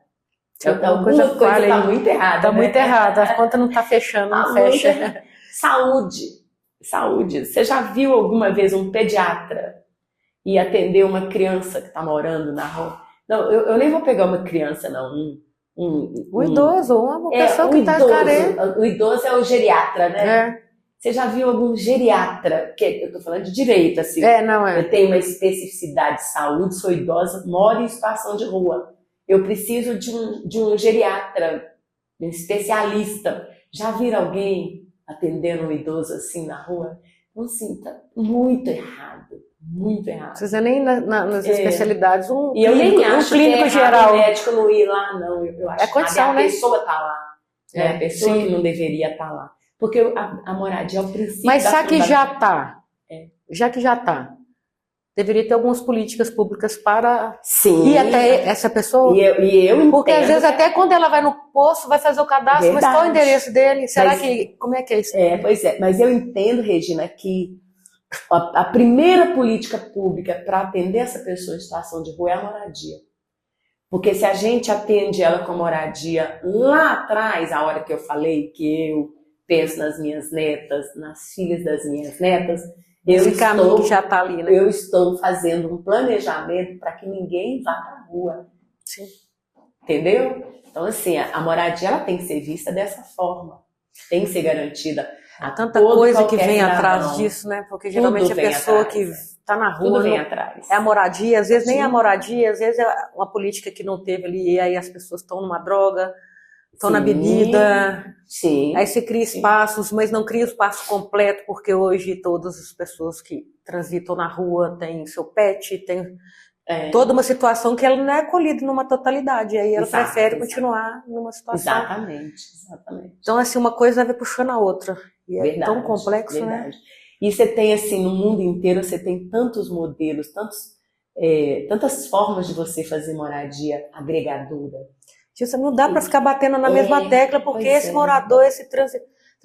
alguma coisa está muito errada. Está muito errada, a conta não está fechando, não fecha. Saúde. Você já viu alguma vez um pediatra ir atender uma criança que está morando na rua? Não, eu nem vou pegar uma criança, não. Um idoso, uma pessoa que está carente. O idoso é o geriatra, né? Você já viu algum geriatra? Que eu estou falando de direito, assim. Eu tenho uma especificidade de saúde, sou idosa, moro em situação de rua. Eu preciso de um geriatra, um especialista. Já viram alguém atendendo um idoso assim na rua? Então, assim, tá muito errado. Muito errado. Precisa nem nas especialidades e eu nem acho clínico que geral. O médico não ir lá, não. Eu acho que condição, né? A pessoa tá lá. A pessoa que não deveria estar lá. Porque a moradia é o princípio. Mas já que já está, deveria ter algumas políticas públicas para ir até essa pessoa. E eu entendo. Porque às vezes até quando ela vai no posto, vai fazer o cadastro, mas qual é o endereço dele? Como é que é isso? Pois é, mas eu entendo, Regina, que a primeira política pública para atender essa pessoa em situação de rua é a moradia. Porque se a gente atende ela com moradia lá atrás, a hora que eu falei que eu penso nas minhas netas, nas filhas das minhas netas, já tá ali, né? Eu estou fazendo um planejamento para que ninguém vá para a rua. Sim. Entendeu? Então, assim, a moradia ela tem que ser vista dessa forma. Tem que ser garantida. Há tanta coisa que vem atrás disso, né? Porque geralmente a pessoa que está na rua tudo vem atrás. É a moradia, às vezes nem a moradia, às vezes é uma política que não teve ali, e aí as pessoas estão numa droga, estão na bebida. Sim. Aí você cria espaços, mas não cria o espaço completo, porque hoje todas as pessoas que transitam na rua têm seu pet, tem toda uma situação que ela não é acolhida numa totalidade, aí ela prefere continuar numa situação. Exatamente. Então, assim, uma coisa vai puxando a outra. E é tão complexo, né? E você tem, assim, no mundo inteiro, você tem tantos modelos, tantas formas de você fazer moradia agregadora. Isso não dá para ficar batendo na mesma tecla, porque esse morador, essa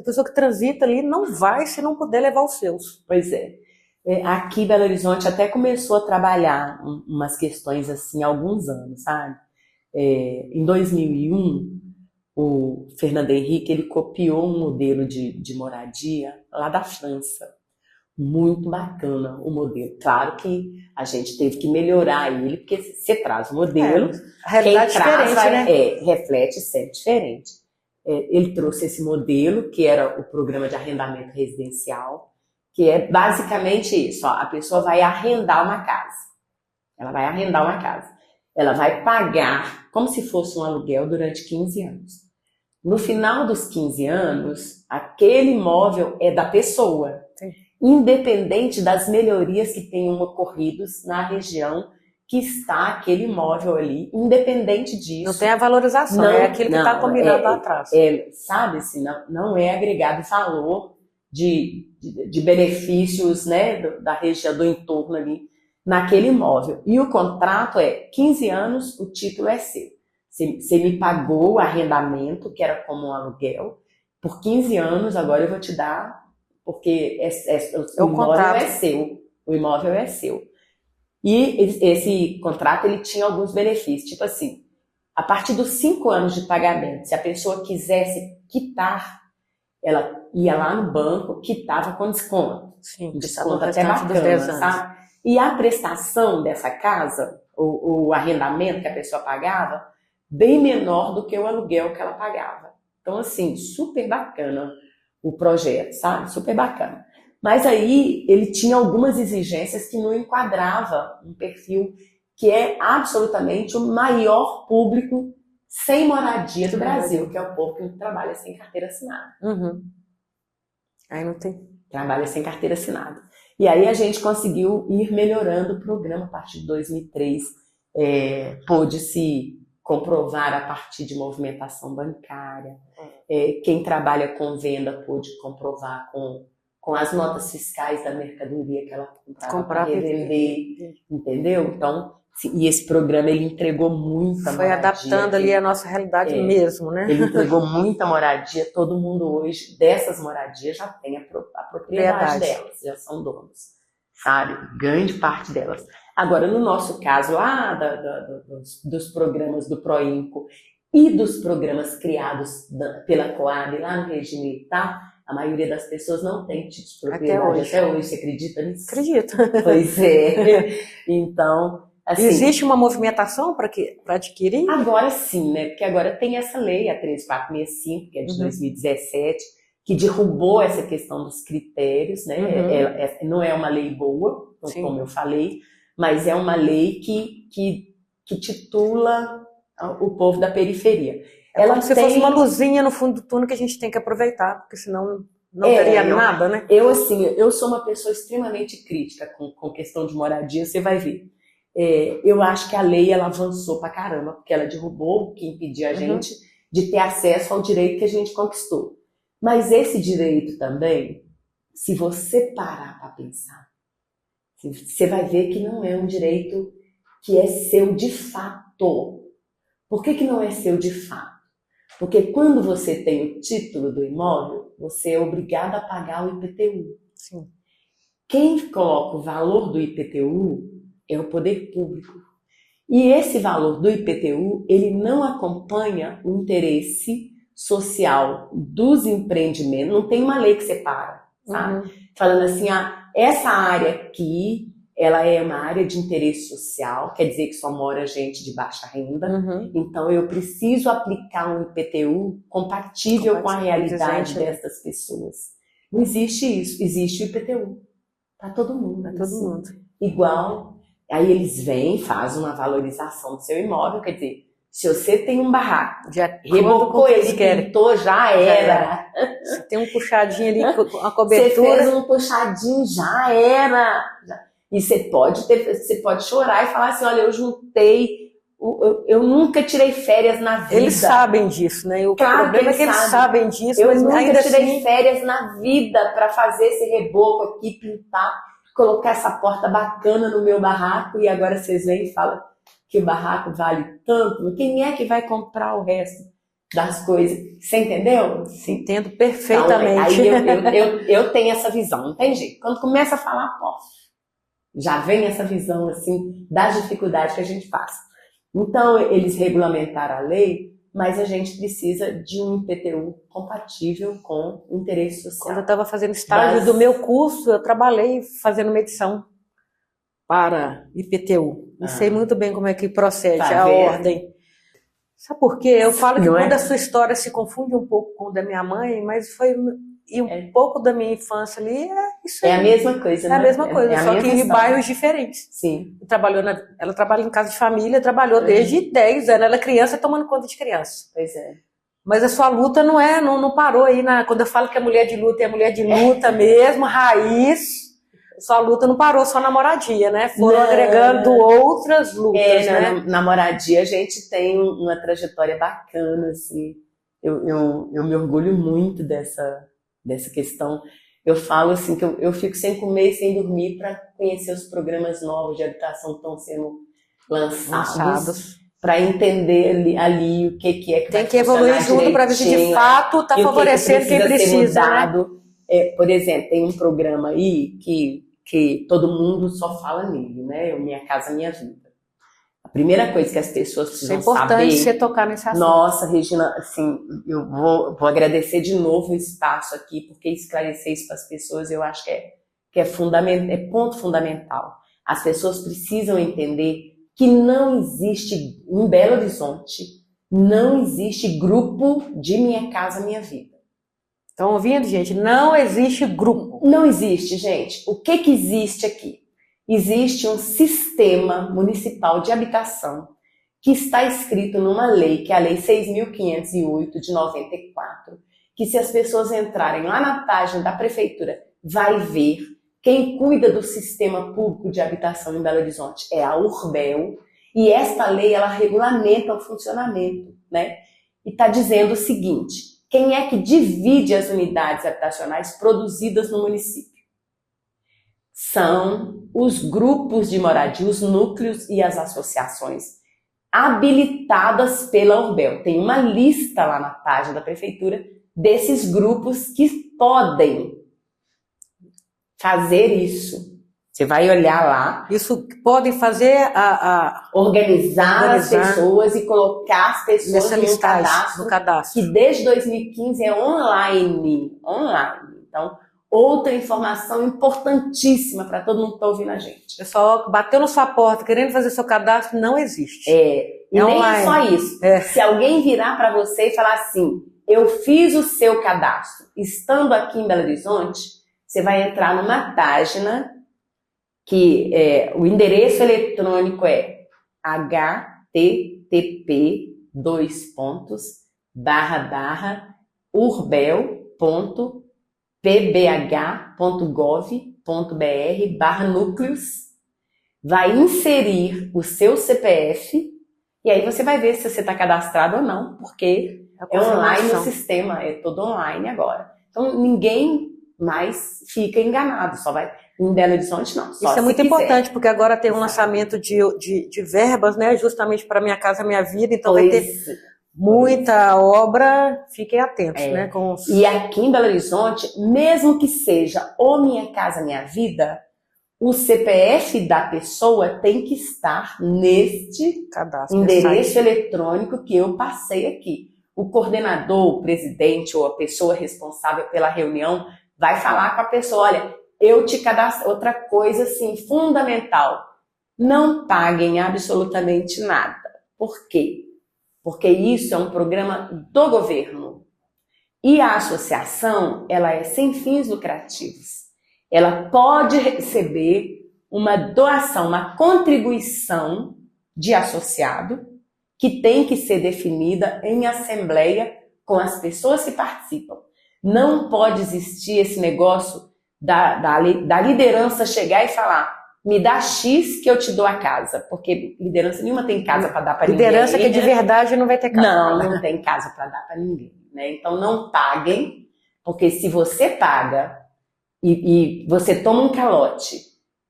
pessoa que transita ali, não vai se não puder levar os seus. Pois é. Aqui em Belo Horizonte até começou a trabalhar umas questões assim há alguns anos, sabe? Em 2001, o Fernando Henrique ele copiou um modelo de moradia lá da França. Muito bacana o modelo. Claro que a gente teve que melhorar ele, porque você traz o modelo, a realidade quem traz diferente, né? reflete sempre diferente. Ele trouxe esse modelo, que era o programa de arrendamento residencial, que é basicamente isso. A pessoa vai arrendar uma casa. Ela vai arrendar uma casa. Ela vai pagar como se fosse um aluguel durante 15 anos. No final dos 15 anos, aquele imóvel é da pessoa. Sim. Independente das melhorias que tenham ocorrido na região que está aquele imóvel ali, independente disso. Não tem a valorização, é aquilo que está combinado lá atrás. Sabe, assim, não é agregado valor de benefícios, né, da região, do entorno ali, naquele imóvel. E o contrato é 15 anos, o título é seu. Você me pagou o arrendamento, que era como um aluguel, por 15 anos, agora eu vou te dar, porque o imóvel é seu. o imóvel é seu. E esse contrato, ele tinha alguns benefícios, tipo assim, a partir dos 5 anos de pagamento, se a pessoa quisesse quitar, ela ia lá no banco, quitava com desconto. Sim, Desconto até bacana, sabe? E a prestação dessa casa, o arrendamento que a pessoa pagava, bem menor do que o aluguel que ela pagava. Então, assim, super bacana o projeto, sabe? Super bacana. Mas aí ele tinha algumas exigências que não enquadrava um perfil que é absolutamente o maior público sem moradia do Brasil, que é o povo que trabalha sem carteira assinada. Uhum. Aí não tem. Trabalha sem carteira assinada. E aí a gente conseguiu ir melhorando o programa a partir de 2003. Pôde-se comprovar a partir de movimentação bancária. Quem trabalha com venda pôde comprovar com as notas fiscais da mercadoria que ela comprava para revender, entendeu? Então, e esse programa ele entregou muita moradia. Foi adaptando ali a nossa realidade mesmo, né? Ele entregou muita moradia, todo mundo hoje dessas moradias já tem a propriedade delas, já são donos, sabe? Grande parte delas. Agora, no nosso caso lá dos programas do Proinco e dos programas criados pela Coab lá no regime militar, a maioria das pessoas não tem título de propriedade. Até hoje, você acredita nisso? Acredito. Pois é. Então, assim, existe uma movimentação para adquirir? Agora sim, né? Porque agora tem essa lei, a 13465, que é de 2017, que derrubou essa questão dos critérios, né? Não é uma lei boa, como eu falei, mas é uma lei que titula o povo da periferia. Ela como se fosse uma luzinha no fundo do túnel que a gente tem que aproveitar, porque senão não teria nada, né? Eu sou uma pessoa extremamente crítica com questão de moradia, você vai ver. Eu acho que a lei ela avançou pra caramba, porque ela derrubou o que impedia a gente de ter acesso ao direito que a gente conquistou. Mas esse direito também, se você parar para pensar, você vai ver que não é um direito que é seu de fato. Por que não é seu de fato? Porque quando você tem o título do imóvel, você é obrigado a pagar o IPTU. Sim. Quem coloca o valor do IPTU é o poder público. E esse valor do IPTU, ele não acompanha o interesse social dos empreendimentos. Não tem uma lei que separa, sabe? Falando assim, essa área aqui, ela é uma área de interesse social, quer dizer que só mora gente de baixa renda. Então, eu preciso aplicar um IPTU compatível com a realidade dessas pessoas. Não existe isso. Existe o IPTU. Para todo mundo. Para todo mundo. Igual. Aí eles vêm, fazem uma valorização do seu imóvel. Quer dizer, se você tem um barraco, já rebocou ele, pintou, já era. Você tem um puxadinho ali com a cobertura. Você fez um puxadinho, já era. E você pode chorar e falar assim, olha, eu juntei, eu nunca tirei férias na vida. Eles sabem disso, né? O claro problema é que eles sabem disso, eu mas nunca ainda tirei assim... férias na vida para fazer esse reboco aqui, pintar, colocar essa porta bacana no meu barraco e agora vocês vêm e falam que o barraco vale tanto. Quem é que vai comprar o resto das coisas? Você entendeu? Entendo perfeitamente. Então, aí eu tenho essa visão, não tem jeito. Quando começa a falar, já vem essa visão assim das dificuldades que a gente passa. Então, eles regulamentaram a lei, mas a gente precisa de um IPTU compatível com o interesse social. Quando eu estava fazendo estágio do meu curso, eu trabalhei fazendo medição para IPTU. E sei muito bem como é que procede a ordem. Sabe por quê? Eu falo que quando a sua história se confunde um pouco com a da minha mãe, mas foi... E um pouco da minha infância ali é isso aí. É a mesma coisa, né? É a mesma coisa, só que em bairros diferentes. Sim. Ela trabalha em casa de família, trabalhou desde 10 anos. Ela é criança tomando conta de criança. Pois é. Mas a sua luta não parou aí. Quando eu falo que é mulher de luta, é mulher de luta mesmo, raiz. Sua luta não parou só na moradia, né? Foram agregando outras lutas, né? Na moradia a gente tem uma trajetória bacana, assim. Eu me orgulho muito dessa questão. Eu falo assim que eu fico sem comer e sem dormir para conhecer os programas novos de habitação que estão sendo lançados. Para entender ali o que é que tem que evoluir junto para ver se de fato está favorecendo quem precisa, né? Por exemplo, tem um programa aí que que todo mundo só fala nele, né? O Minha Casa Minha Vida. A primeira coisa que as pessoas precisam saber... É importante você tocar nesse assunto. Nossa, Regina, assim, eu vou agradecer de novo o espaço aqui, porque esclarecer isso para as pessoas eu acho que é fundamental, é ponto fundamental. As pessoas precisam entender que não existe, em Belo Horizonte, não existe grupo de Minha Casa Minha Vida. Estão ouvindo, gente? Não existe grupo. Não existe, gente. O que existe aqui? Existe um sistema municipal de habitação que está escrito numa lei, que é a Lei 6.508 de 94, que se as pessoas entrarem lá na página da prefeitura, vai ver quem cuida do sistema público de habitação em Belo Horizonte é a Urbel, e esta lei, ela regulamenta o funcionamento, né? E está dizendo o seguinte: quem é que divide as unidades habitacionais produzidas no município? São os grupos de moradia, os núcleos e as associações habilitadas pela Urbel. Tem uma lista lá na página da prefeitura desses grupos que podem fazer isso. Você vai olhar lá. Isso podem fazer organizar as pessoas e colocar as pessoas no cadastro. Que desde 2015 é online. Então, outra informação importantíssima para todo mundo que está ouvindo a gente. Pessoal, bateu na sua porta querendo fazer seu cadastro, não existe. E nem online. É só isso. Se alguém virar para você e falar assim, eu fiz o seu cadastro estando aqui em Belo Horizonte, você vai entrar numa página que o endereço eletrônico é http://urbel.pbh.gov.br/núcleos. Vai inserir o seu CPF e aí você vai ver se você está cadastrado ou não, porque é online o sistema, é todo online agora. Então ninguém mais fica enganado, só vai... Em Belo Horizonte, não. Isso é muito importante, porque agora tem um lançamento de verbas, né? Justamente para Minha Casa Minha Vida, então vai ter muita obra. Fiquem atentos, né? E aqui em Belo Horizonte, mesmo que seja o Minha Casa Minha Vida, o CPF da pessoa tem que estar neste endereço eletrônico que eu passei aqui. O coordenador, o presidente ou a pessoa responsável pela reunião vai falar com a pessoa, olha, eu te cadastro. Outra coisa, assim, fundamental, não paguem absolutamente nada. Por quê? Porque isso é um programa do governo. E a associação, ela é sem fins lucrativos. Ela pode receber uma doação, uma contribuição de associado, que tem que ser definida em assembleia com as pessoas que participam. Não pode existir esse negócio da liderança chegar e falar, me dá X que eu te dou a casa, porque liderança nenhuma tem casa para dar para ninguém. Liderança que de verdade não vai ter casa. Não tem casa para dar para ninguém, né? Então não paguem, porque se você paga e você toma um calote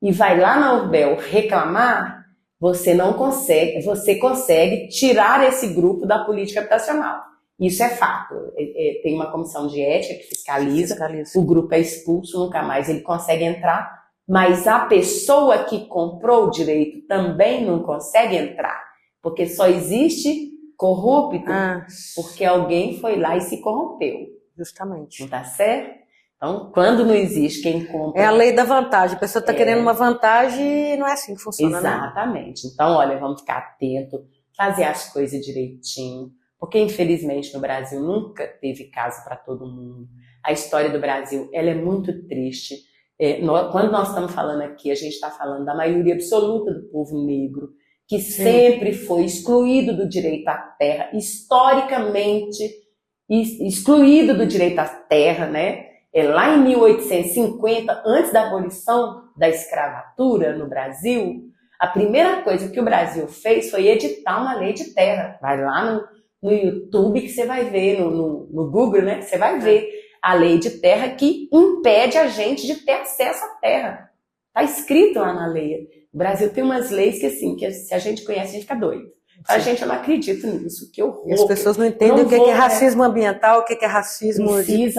e vai lá na Urbel reclamar, você não consegue, você consegue tirar esse grupo da política habitacional. Isso é fato. Tem uma comissão de ética que fiscaliza. O grupo é expulso, nunca mais ele consegue entrar, mas a pessoa que comprou o direito também não consegue entrar, porque só existe corrupto porque alguém foi lá e se corrompeu. Justamente. Não tá certo? Então, quando não existe quem compra... É a lei da vantagem. A pessoa está querendo uma vantagem e não é assim que funciona, Exatamente. Né? Então, olha, vamos ficar atento, fazer as coisas direitinho, porque infelizmente no Brasil nunca teve casa para todo mundo. A história do Brasil, ela é muito triste. Quando nós estamos falando aqui, a gente está falando da maioria absoluta do povo negro, que sempre foi excluído do direito à terra, historicamente excluído do direito à terra, né? Lá em 1850, antes da abolição da escravatura no Brasil, a primeira coisa que o Brasil fez foi editar uma lei de terra. Vai lá no YouTube que você vai ver, no Google, né? Você vai ver a lei de terra que impede a gente de ter acesso à terra. Está escrito lá na lei. O Brasil tem umas leis que, assim, que se a gente conhece, a gente fica doido. A gente, eu não acredito nisso, que horror. E as pessoas não entendem o que é racismo ambiental, o que é racismo... A gente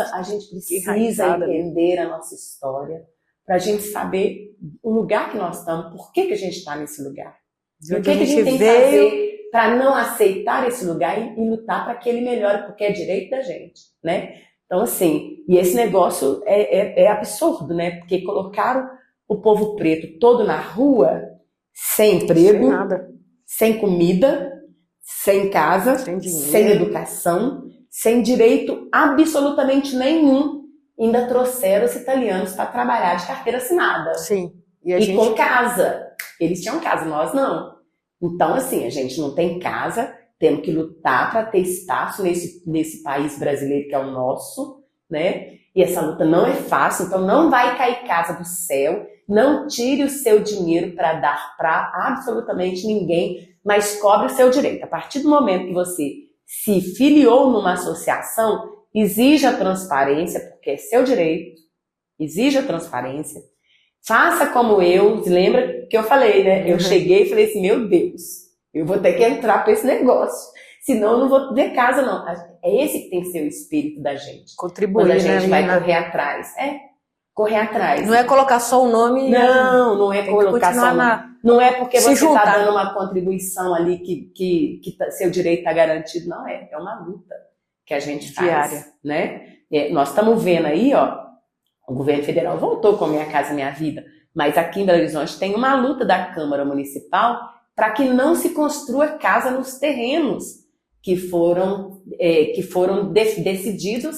precisa entender a nossa história para a gente saber o lugar que nós estamos, por que a gente está nesse lugar. E o que a gente gente tem que veio... fazer para não aceitar esse lugar e lutar para que ele melhore, porque é direito da gente, né? Então, assim, e esse negócio é absurdo, né? Porque colocaram o povo preto todo na rua, sem emprego, Sem nada. sem comida, sem casa, Sem dinheiro. sem educação, sem direito absolutamente nenhum. Ainda trouxeram os italianos para trabalhar de carteira assinada. Sim. E com casa. Eles tinham casa, nós não. Então, assim, a gente não tem casa, temos que lutar para ter espaço nesse país brasileiro que é o nosso, né? E essa luta não é fácil, então não vai cair casa do céu, não tire o seu dinheiro para dar para absolutamente ninguém, mas cobre o seu direito. A partir do momento que você se filiou numa associação, exija a transparência, porque é seu direito, exija a transparência. Faça como eu, lembra que eu falei, né? Eu cheguei e falei assim, meu Deus, eu vou ter que entrar para esse negócio, senão eu não vou ter casa não. É esse que tem que ser o espírito da gente. Contribuir, quando a gente né, vai correr atrás. Correr atrás. Não é colocar só o nome. Não é colocar só o nome. Não é porque você está dando uma contribuição ali que seu direito está garantido. Não é uma luta que a gente faz. Diária. Né? Nós estamos vendo aí, ó, o governo federal voltou com a Minha Casa Minha Vida, mas aqui em Belo Horizonte tem uma luta da Câmara Municipal para que não se construa casa nos terrenos que foram definidos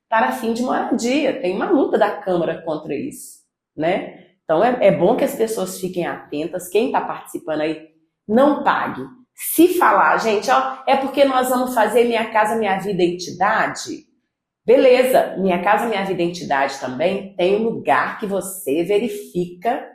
para fim de moradia. Tem uma luta da Câmara contra isso, né? Então é bom que as pessoas fiquem atentas. Quem está participando aí, não pague. Se falar, gente, ó, é porque nós vamos fazer Minha Casa Minha Vida entidade. Beleza, Minha Casa Minha Vida entidade também tem um lugar que você verifica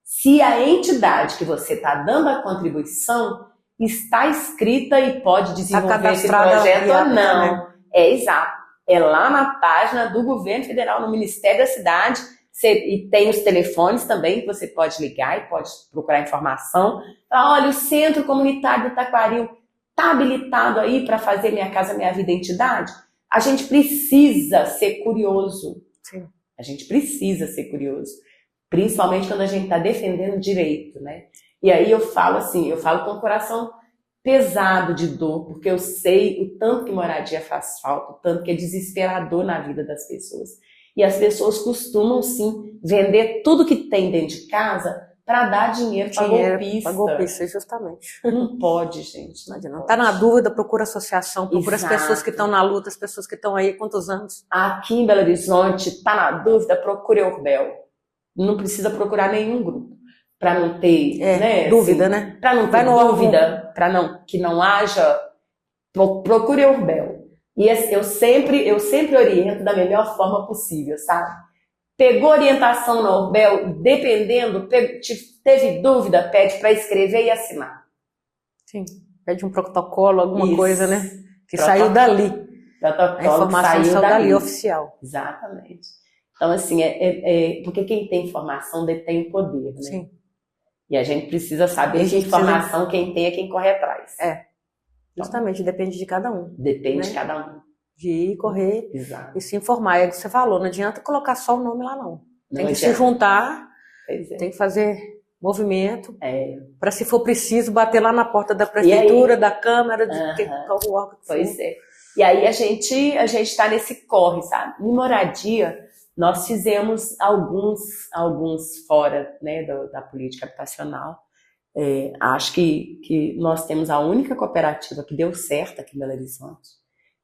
se a entidade que você está dando a contribuição está inscrita e pode desenvolver esse projeto ou não. Né? Exato. É lá na página do governo federal, no Ministério da Cidade, e tem os telefones também que você pode ligar e pode procurar informação. Olha, o Centro Comunitário do Taquaril está habilitado aí para fazer Minha Casa Minha Vida entidade? A gente precisa ser curioso. Sim. A gente precisa ser curioso. Principalmente quando a gente está defendendo direito, né? E aí eu falo com o coração pesado de dor, porque eu sei o tanto que moradia faz falta, o tanto que é desesperador na vida das pessoas. E as pessoas costumam, sim, vender tudo que tem dentro de casa para dar dinheiro para golpista. Para golpista, justamente. Não pode, gente. Não está na dúvida, procura associação, procura as pessoas que estão na luta, as pessoas que estão aí há quantos anos. Aqui em Belo Horizonte, está na dúvida, procure a Urbel. Não precisa procurar nenhum grupo. Para não ter dúvida, assim, né? Para não ter dúvida, para que não haja, procure a Urbel. E eu sempre oriento da melhor forma possível, sabe? Pegou orientação na Urbel, dependendo, teve dúvida, pede para escrever e assinar. Sim, pede um protocolo, alguma coisa, né? Que protocolo, saiu dali. Protocolo a informação saiu dali, oficial. Exatamente. Então, assim, porque quem tem informação detém o poder, né? Sim. E a gente precisa saber que informação quem tem é quem corre atrás. Justamente, depende de cada um. Depende de cada um. De ir, correr. Exato. E se informar. É o que você falou, não adianta colocar só o nome lá, não. Tem que se juntar, tem que fazer movimento, para, se for preciso, bater lá na porta da prefeitura, da Câmara, de qual órgão que for. Pois é. E aí a gente está nesse corre, sabe? Em moradia, nós fizemos alguns fora, né, da política habitacional. Acho que nós temos a única cooperativa que deu certo aqui em Belo Horizonte.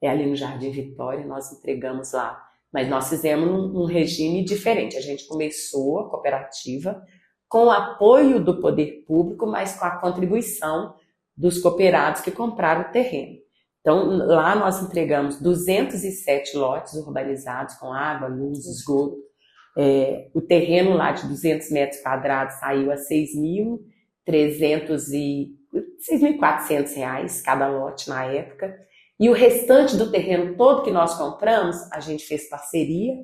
É ali no Jardim Vitória, nós entregamos lá. Mas nós fizemos um regime diferente. A gente começou a cooperativa com o apoio do poder público, mas com a contribuição dos cooperados que compraram o terreno. Então, lá nós entregamos 207 lotes urbanizados com água, luz, esgoto. O terreno lá de 200 metros quadrados saiu a R$6.400 cada lote na época. E o restante do terreno todo que nós compramos, a gente fez parceria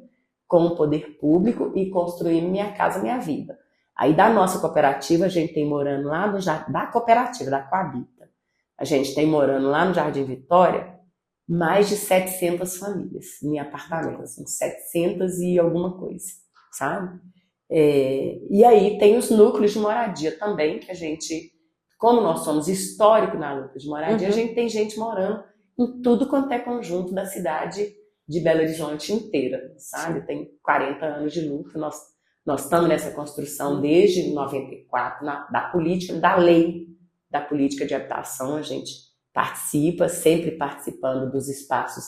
com o poder público e construímos Minha Casa Minha Vida. Aí da nossa cooperativa, a gente tem morando lá da cooperativa, da Coabita. A gente tem morando lá no Jardim Vitória mais de 700 famílias em apartamentos, assim, 700 e alguma coisa. sabe? E aí tem os núcleos de moradia também, que a gente, como nós somos histórico na luta de moradia, a gente tem gente morando em tudo quanto é conjunto da cidade de Belo Horizonte inteira, sabe? Tem 40 anos de luta, nós estamos nessa construção desde 94, da política, da lei da política de habitação, a gente participa, sempre participando dos espaços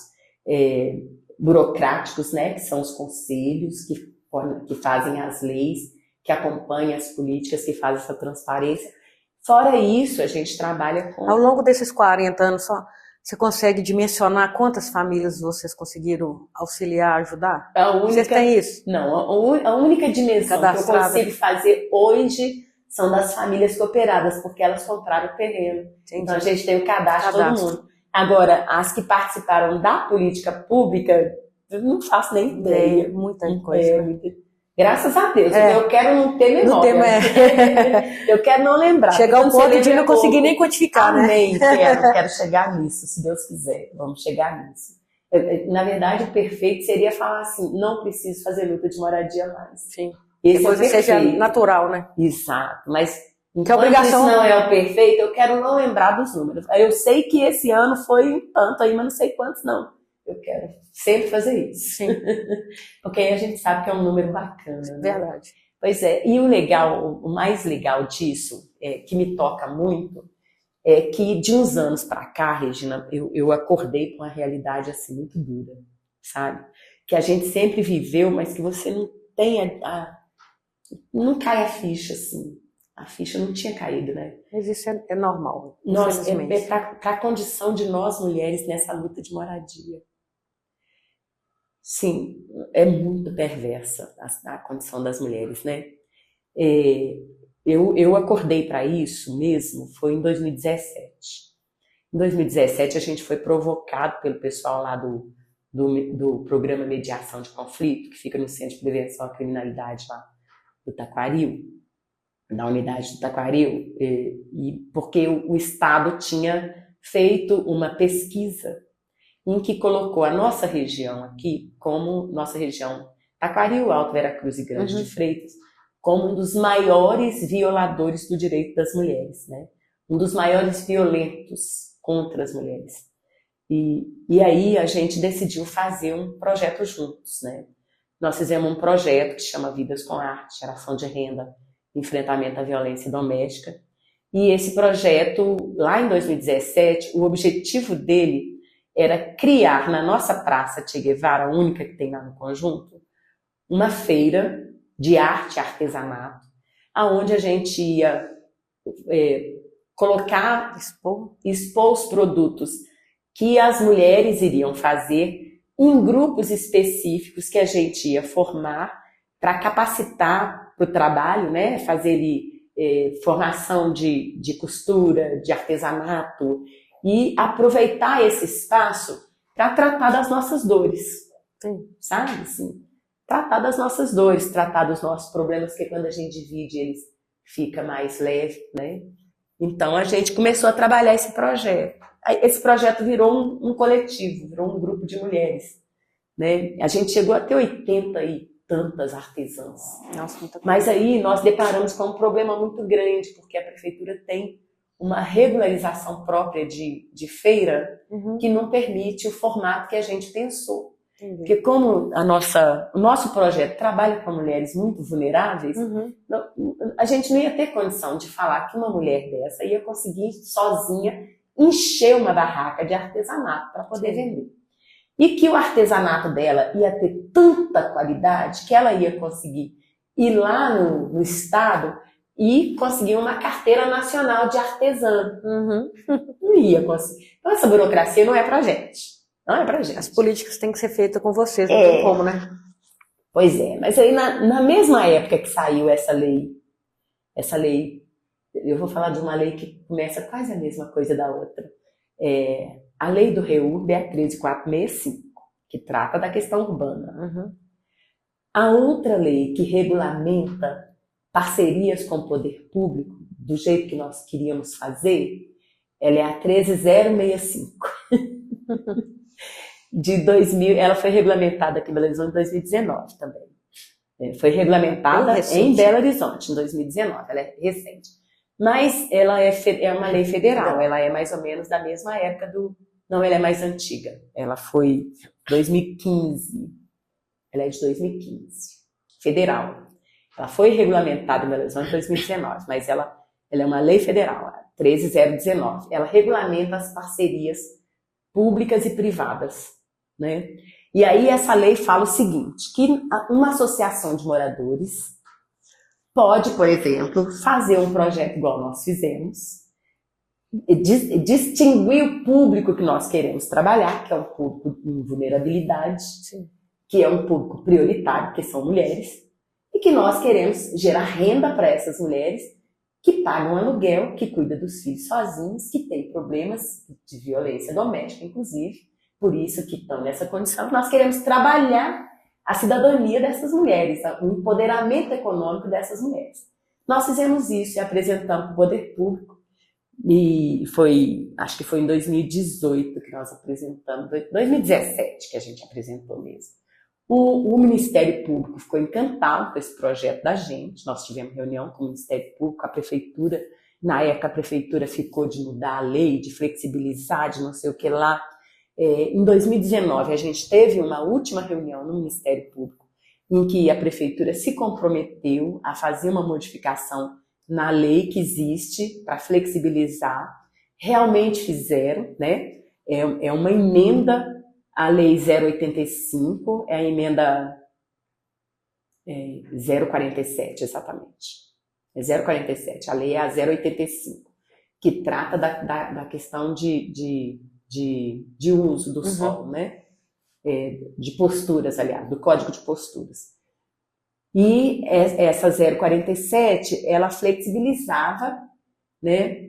burocráticos, né, que são os conselhos que fazem as leis, que acompanham as políticas, que fazem essa transparência. Fora isso, a gente trabalha com... Ao longo desses 40 anos, você consegue dimensionar quantas famílias vocês conseguiram auxiliar, ajudar? Vocês têm isso? Não, a única dimensão que eu consigo fazer hoje são das famílias cooperadas, porque elas compraram o terreno. Entendi. Então a gente tem o cadastro de todo mundo. Agora, as que participaram da política pública, eu não faço nem ideia. Muita coisa. Graças a Deus. Eu quero não ter memória. Eu quero não lembrar. Chegar ao ponto de não conseguir nem quantificar, Amém. Quero chegar nisso, se Deus quiser. Vamos chegar nisso. Na verdade, o perfeito seria falar assim, não preciso fazer luta de moradia mais. Sim. Esse coisa seja natural, né? Exato. Mas que a obrigação isso não é o perfeito, eu quero não lembrar dos números. Eu sei que esse ano foi um tanto aí, mas não sei quantos não. Eu quero sempre fazer isso. Sim. Porque aí a gente sabe que é um número bacana. Né? Verdade. Pois é. E o mais legal disso, que me toca muito, é que de uns anos para cá, Regina, eu acordei com uma realidade assim muito dura, sabe? Que a gente sempre viveu, mas que você não tem não cai a ficha, assim. A ficha não tinha caído, né? Mas isso é normal. Para a condição de nós mulheres nessa luta de moradia. Sim, é muito perversa a condição das mulheres, né? Eu acordei para isso mesmo, foi em 2017. Em 2017 a gente foi provocado pelo pessoal lá do programa Mediação de Conflito, que fica no Centro de Prevenção à Criminalidade lá do Taquaril, na unidade do Taquaril, porque o Estado tinha feito uma pesquisa em que colocou a nossa região aqui, como nossa região Taquaril, Alto Veracruz e Grande de Freitas, como um dos maiores violadores do direito das mulheres, né? Um dos maiores violentos contra as mulheres. E aí a gente decidiu fazer um projeto juntos, né? Nós fizemos um projeto que chama Vidas com Arte, Geração de Renda, Enfrentamento à Violência Doméstica. E esse projeto, lá em 2017, o objetivo dele era criar na nossa Praça Che Guevara, a única que tem lá no conjunto, uma feira de arte e artesanato, aonde a gente ia expor os produtos que as mulheres iriam fazer em grupos específicos que a gente ia formar para capacitar para o trabalho, né? Fazer formação de costura, de artesanato e aproveitar esse espaço para tratar das nossas dores. Sim. Sabe? Assim, tratar das nossas dores, tratar dos nossos problemas, que quando a gente divide eles fica mais leve, né? Então a gente começou a trabalhar esse projeto. Esse projeto virou um coletivo, virou um grupo de mulheres, né? A gente chegou a ter 80 e tantas artesãs. Nossa, muita coisa. Mas aí nós deparamos com um problema muito grande, porque a prefeitura tem uma regularização própria de feira que não permite o formato que a gente pensou. Entendi. Porque como o nosso projeto trabalha com mulheres muito vulneráveis, a gente não ia ter condição de falar que uma mulher dessa ia conseguir sozinha encher uma barraca de artesanato para poder vender. E que o artesanato dela ia ter tanta qualidade que ela ia conseguir ir lá no estado e conseguir uma carteira nacional de artesã. Não ia conseguir. Então essa burocracia não é pra gente. Não é pra gente. As políticas têm que ser feitas com vocês, não tem como, né? Pois é, mas aí na mesma época que saiu essa lei, eu vou falar de uma lei que começa quase a mesma coisa da outra. A lei do REURB é a 13465, que trata da questão urbana. A outra lei que regulamenta parcerias com o poder público, do jeito que nós queríamos fazer, ela é a 13065. De 2000, ela foi regulamentada aqui em Belo Horizonte em 2019 também. Foi regulamentada em Belo Horizonte, em 2019, ela é recente. Mas ela é uma lei federal, ela é mais ou menos da mesma época Não, ela é mais antiga. Ela foi 2015. Ela é de 2015. Federal. Ela foi regulamentada em Belo Horizonte em 2019, mas ela é uma lei federal, 13.019. Ela regulamenta as parcerias públicas e privadas, né? E aí essa lei fala o seguinte, que uma associação de moradores pode, por exemplo, fazer um projeto igual nós fizemos, distinguir o público que nós queremos trabalhar, que é um público em vulnerabilidade, que é um público prioritário, que são mulheres, e que nós queremos gerar renda para essas mulheres que pagam aluguel, que cuidam dos filhos sozinhos, que têm problemas de violência doméstica, inclusive, por isso que estão nessa condição. Nós queremos trabalhar a cidadania dessas mulheres, o empoderamento econômico dessas mulheres. Nós fizemos isso e apresentamos para o poder público, e acho que foi em 2018 que nós apresentamos, 2017 que a gente apresentou mesmo. O Ministério Público ficou encantado com esse projeto da gente, nós tivemos reunião com o Ministério Público, a Prefeitura, na época a Prefeitura ficou de mudar a lei, de flexibilizar, de não sei o que lá. Em 2019 a gente teve uma última reunião no Ministério Público, em que a Prefeitura se comprometeu a fazer uma modificação na lei que existe para flexibilizar, realmente fizeram, né? É uma emenda à Lei 085, é a emenda 047, exatamente. É 047, a lei é a 085, que trata da questão de uso do solo, né? De posturas, aliás, do Código de Posturas. E essa 047, ela flexibilizava, né,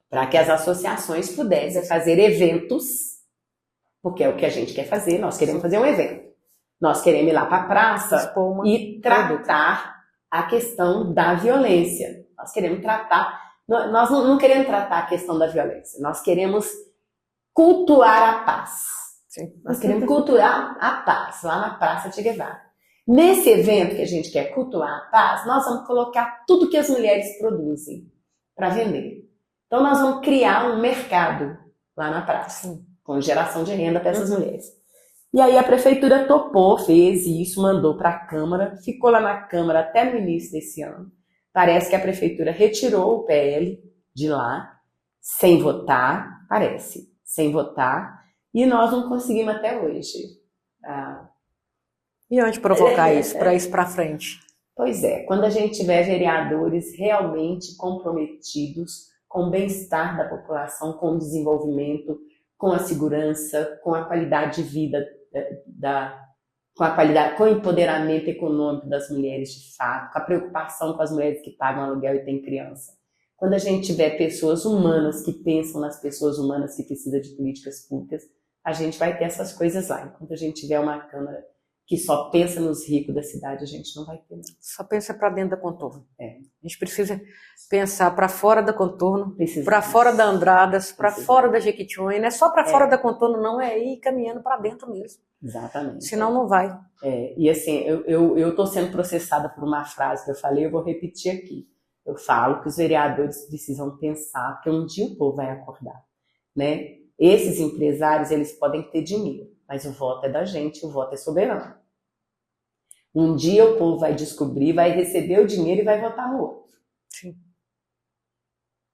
para que as associações pudessem fazer eventos, porque é o que a gente quer fazer, nós queremos fazer um evento. Nós queremos ir lá para a praça e tratar a questão da violência. Nós queremos tratar, nós não queremos tratar a questão da violência, nós queremos cultuar a paz. Sim. Nós queremos cultuar a paz, lá na Praça Che Guevara. Nesse evento que a gente quer cultuar a paz, nós vamos colocar tudo que as mulheres produzem para vender. Então nós vamos criar um mercado lá na praça, com geração de renda para essas mulheres. E aí a Prefeitura topou, fez isso, mandou para a Câmara, ficou lá na Câmara até no início desse ano. Parece que a Prefeitura retirou o PL de lá, sem votar, sem votar, e nós não conseguimos até hoje. E onde provocar isso, para isso para frente? Pois é, quando a gente tiver vereadores realmente comprometidos com o bem-estar da população, com o desenvolvimento, com a segurança, com a qualidade de vida, com o empoderamento econômico das mulheres de fato, com a preocupação com as mulheres que pagam aluguel e têm criança. Quando a gente tiver pessoas humanas que pensam nas pessoas humanas que precisam de políticas públicas, a gente vai ter essas coisas lá. Enquanto a gente tiver uma Câmara que só pensa nos ricos da cidade, a gente não vai ter nada. Só pensa para dentro da Contorno. A gente precisa pensar para fora da Contorno, para fora da Andradas, para fora da Jequitinhonha. Não é só para fora da Contorno, não, é ir caminhando para dentro mesmo. Exatamente. Senão não vai. E assim, eu estou sendo processada por uma frase que eu falei, eu vou repetir aqui. Eu falo que os vereadores precisam pensar, porque um dia o povo vai acordar, né? Esses empresários, eles podem ter dinheiro, mas o voto é da gente, o voto é soberano. Um dia o povo vai descobrir, vai receber o dinheiro e vai votar no outro. Sim.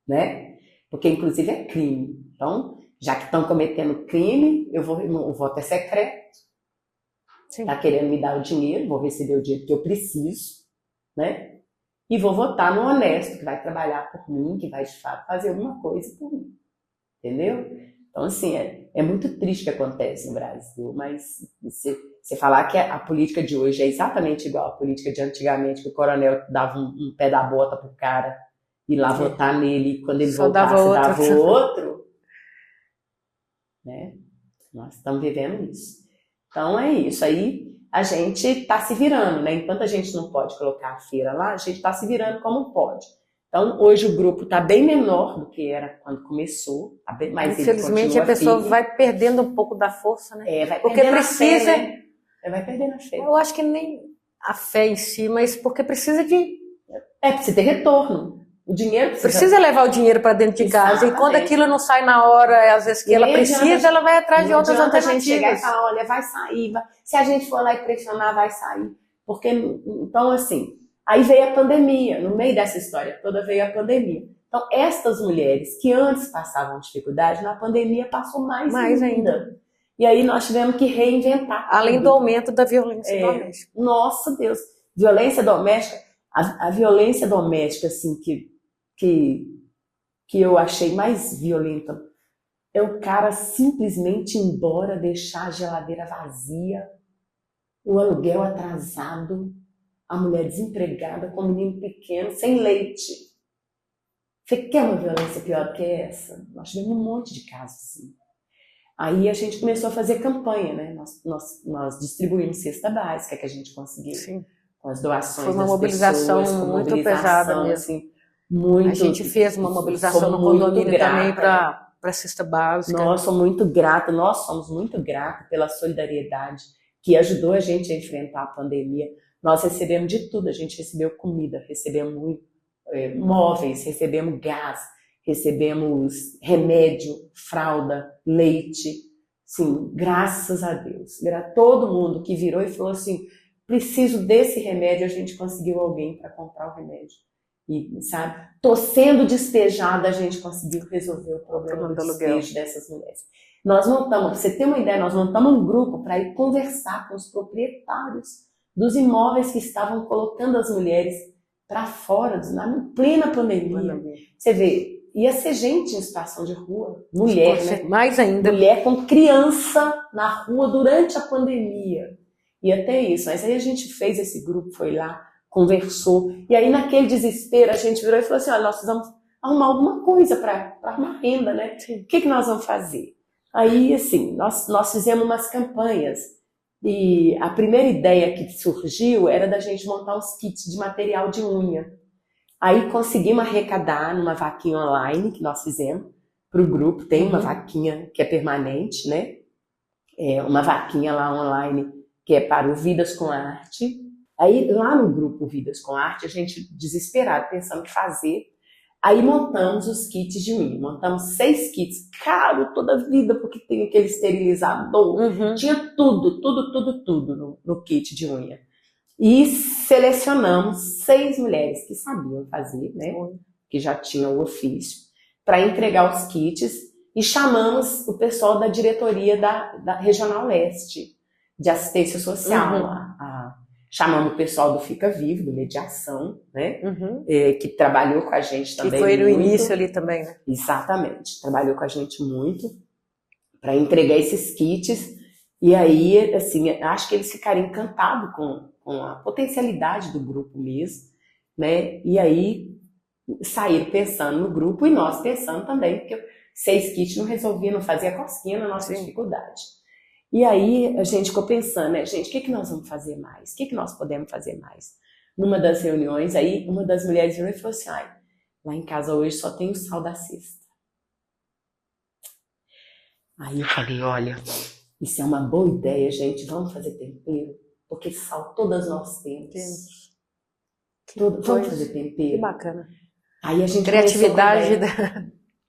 Né? Porque, inclusive, é crime. Então, já que estão cometendo crime, o voto é secreto. Está querendo me dar o dinheiro, vou receber o dinheiro que eu preciso, né? E vou votar no honesto, que vai trabalhar por mim, que vai, de fato, fazer alguma coisa por mim. Entendeu? Então, assim, é muito triste o que acontece no Brasil, mas você falar que a política de hoje é exatamente igual à política de antigamente, que o coronel dava um pé da bota pro cara ir lá votar nele, e quando ele voltasse, dava outro. Né? Nós estamos vivendo isso. Então, é isso. Aí a gente está se virando, né? Enquanto a gente não pode colocar a feira lá, a gente está se virando como pode. Então, hoje o grupo está bem menor do que era quando começou. Tá bem, mas infelizmente, a pessoa vai perdendo um pouco da força, né? Vai porque precisa. Fé, né? Vai perdendo a fé. Eu acho que nem a fé em si, mas porque precisa precisa ter retorno. O dinheiro precisa levar o dinheiro para dentro de casa. E quando aquilo não sai na hora, às vezes que ela precisa, ela vai atrás de outras alternativas. A gente chegar e falar, olha, vai sair. Se a gente for lá e pressionar, vai sair. Porque, então, assim, aí veio a pandemia. No meio dessa história toda veio a pandemia. Então, estas mulheres que antes passavam dificuldade, na pandemia passou mais ainda. E aí nós tivemos que reinventar. Além do aumento da violência doméstica. Nossa Deus, violência doméstica, a violência doméstica, assim, que eu achei mais violenta é o cara simplesmente ir embora, deixar a geladeira vazia, o aluguel atrasado, a mulher desempregada com um menino pequeno, sem leite. Você quer uma violência pior do que essa? Nós tivemos um monte de casos assim. Aí a gente começou a fazer campanha, né? Nós distribuímos cesta básica que a gente conseguiu. Sim. Com as doações. Foi uma mobilização muito pesada mesmo. Assim, muito, a gente fez uma mobilização no condomínio também para a cesta básica. Nós somos muito gratos pela solidariedade que ajudou a gente a enfrentar a pandemia. Nós recebemos de tudo, a gente recebeu comida, recebemos móveis, recebemos gás, recebemos remédio, fralda, leite. Sim, graças a Deus. Todo mundo que virou e falou assim, preciso desse remédio, a gente conseguiu alguém para comprar o remédio. E, sabe, tô sendo despejada, a gente conseguiu resolver o problema do despejo dessas mulheres. Nós montamos, pra você ter uma ideia, nós montamos um grupo para ir conversar com os proprietários dos imóveis que estavam colocando as mulheres para fora, na plena pandemia. Você vê, ia ser gente em situação de rua, mulher, né? Mais ainda. Mulher com criança na rua durante a pandemia. E até isso, mas aí a gente fez esse grupo, foi lá, conversou, e aí naquele desespero a gente virou e falou assim, olha, nós precisamos arrumar alguma coisa para arrumar renda, né? O que nós vamos fazer? Aí, assim, nós fizemos umas campanhas, e a primeira ideia que surgiu era da gente montar uns kits de material de unha. Aí conseguimos arrecadar numa vaquinha online que nós fizemos para o grupo, tem uma vaquinha que é permanente, né? Uma vaquinha lá online que é para o Vidas com Arte. Aí, lá no grupo Vidas com Arte, a gente, desesperado, pensando o que fazer, aí montamos os kits de unha. Montamos 6 kits, caro toda a vida, porque tem aquele esterilizador, tinha tudo no kit de unha. E selecionamos 6 mulheres que sabiam fazer, né, que já tinham o ofício, para entregar os kits, e chamamos o pessoal da diretoria da Regional Leste, de assistência social lá. Chamamos o pessoal do Fica Vivo, do Mediação, né? Que trabalhou com a gente também. Que foi no início ali também, né? Exatamente, trabalhou com a gente muito para entregar esses kits. E aí, assim, acho que eles ficaram encantados com a potencialidade do grupo mesmo, né? E aí saíram pensando no grupo e nós pensando também, porque 6 kits não resolvia, não fazia cosquinha na nossa dificuldade. E aí a gente ficou pensando, né, gente, o que nós vamos fazer mais? O que nós podemos fazer mais? Numa das reuniões, aí uma das mulheres virou e falou assim, lá em casa hoje só tem o sal da cesta. Aí eu falei, olha, isso é uma boa ideia, gente, vamos fazer tempero, porque sal todas nós temos. Vamos fazer tempero. Que bacana. Aí a gente criatividade.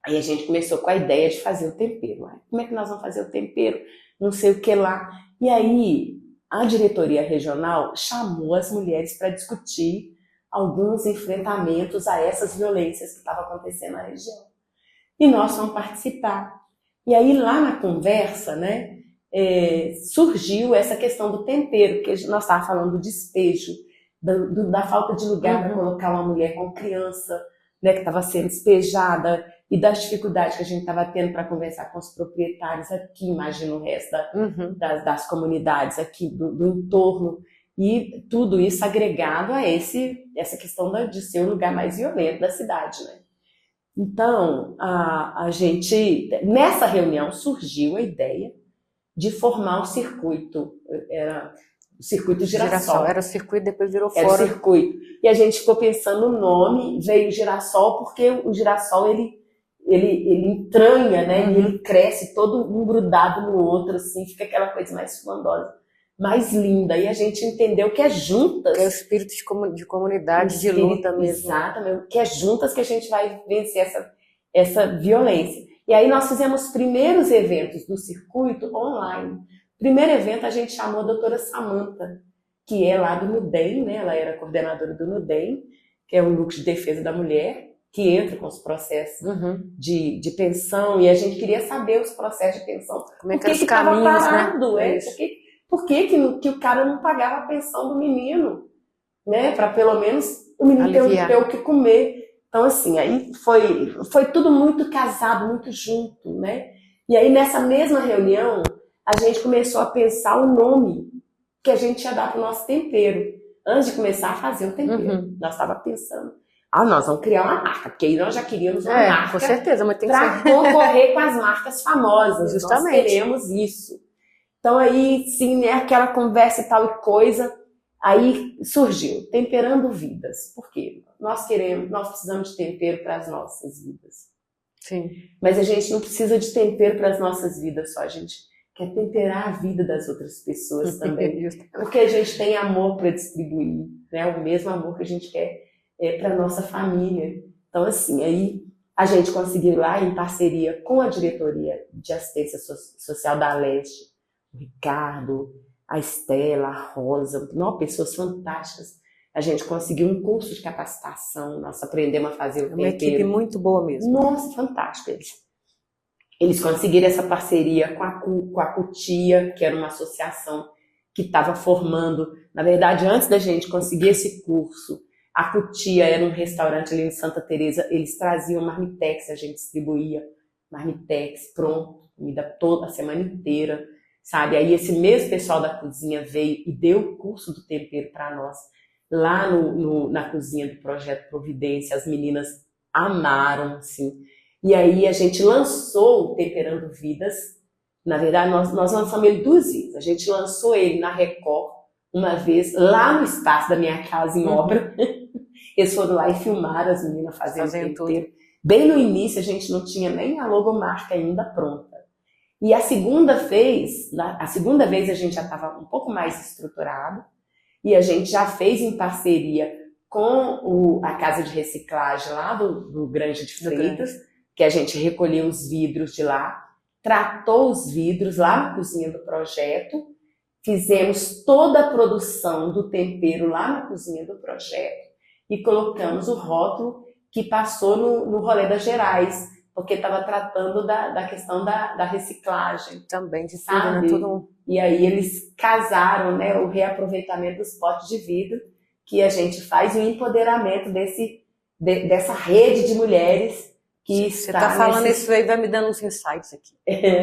Aí a gente começou com a ideia de fazer o tempero. Como é que nós vamos fazer o tempero? Não sei o que lá. E aí, a diretoria regional chamou as mulheres para discutir alguns enfrentamentos a essas violências que estavam acontecendo na região. E nós vamos participar. E aí, lá na conversa, né, surgiu essa questão do tempero, porque nós estávamos falando do despejo, da falta de lugar para colocar uma mulher com criança, né, que estava sendo despejada, e das dificuldades que a gente estava tendo para conversar com os proprietários aqui, imagina o resto das comunidades aqui do entorno, e tudo isso agregado a essa questão de ser o lugar mais violento da cidade, né? Então, a gente, nessa reunião surgiu a ideia de formar um circuito, era o circuito Girassol. Era o circuito, depois virou Era fora. O circuito. E a gente ficou pensando no nome, veio Girassol, porque o girassol, ele entranha, né? E ele cresce todo um grudado no outro, assim, fica aquela coisa mais frondosa. mais linda. E a gente entendeu que é juntas. Que é o espírito de comunidade, de luta mesmo. Exatamente. Que é juntas que a gente vai vencer essa violência. E aí nós fizemos os primeiros eventos do circuito online. Primeiro evento a gente chamou a doutora Samanta, que é lá do NUDEM, né? Ela era coordenadora do NUDEM, que é o Núcleo de Defesa da Mulher, que entra com os processos de pensão, e a gente queria saber os processos de pensão. Como é que os caminhos, parado, né? Por que o cara não pagava a pensão do menino? Né? Para pelo menos o menino ter o que comer. Então, assim, aí foi tudo muito casado, muito junto, né? E aí, nessa mesma reunião, a gente começou a pensar o nome que a gente ia dar para o nosso tempero. Antes de começar a fazer o tempero, nós estávamos pensando, nós vamos criar uma marca, porque aí nós já queríamos uma marca. Com certeza, mas tem que para concorrer com as marcas famosas. Justamente. Nós queremos isso. Então, aí, sim, né, aquela conversa e tal e coisa, aí surgiu, Temperando Vidas. Por quê? Nós precisamos de tempero para as nossas vidas. Sim. Mas a gente não precisa de tempero para as nossas vidas só, a gente quer temperar a vida das outras pessoas também. Porque a gente tem amor para distribuir, né? O mesmo amor que a gente quer para a nossa família. Então, assim, aí a gente conseguiu lá, em parceria com a Diretoria de Assistência Social da Leste, o Ricardo, a Estela, a Rosa, pessoas fantásticas. A gente conseguiu um curso de capacitação, nós aprendemos a fazer o tempero. Uma equipe muito boa mesmo. Nossa, fantástico. Eles conseguiram essa parceria com a Cutia, que era uma associação que estava formando. Na verdade, antes da gente conseguir esse curso, a Cutia era um restaurante ali em Santa Teresa, eles traziam marmitex, a gente distribuía marmitex, pronto, comida toda a semana inteira, sabe? Aí esse mesmo pessoal da cozinha veio e deu o curso do tempero para nós, lá na cozinha do Projeto Providência. As meninas amaram, assim. E aí a gente lançou o Temperando Vidas. Na verdade, nós lançamos ele 2 vezes. A gente lançou ele na Record, uma vez, lá no espaço da minha casa, em obra. Eles foram lá e filmaram as meninas fazendo tempero. Bem no início, a gente não tinha nem a logomarca ainda pronta. E a segunda vez a gente já estava um pouco mais estruturado, e a gente já fez em parceria com a casa de reciclagem lá do Granja de Freitas, que a gente recolheu os vidros de lá, tratou os vidros lá na cozinha do projeto, fizemos toda a produção do tempero lá na cozinha do projeto e colocamos o rótulo que passou no Rolê das Gerais, porque estava tratando da questão da reciclagem. Também, de sabe? Tudo. E aí eles casaram, né, o reaproveitamento dos potes de vidro, que a gente faz o empoderamento dessa rede de mulheres que você está falando isso aí, vai me dando uns insights aqui.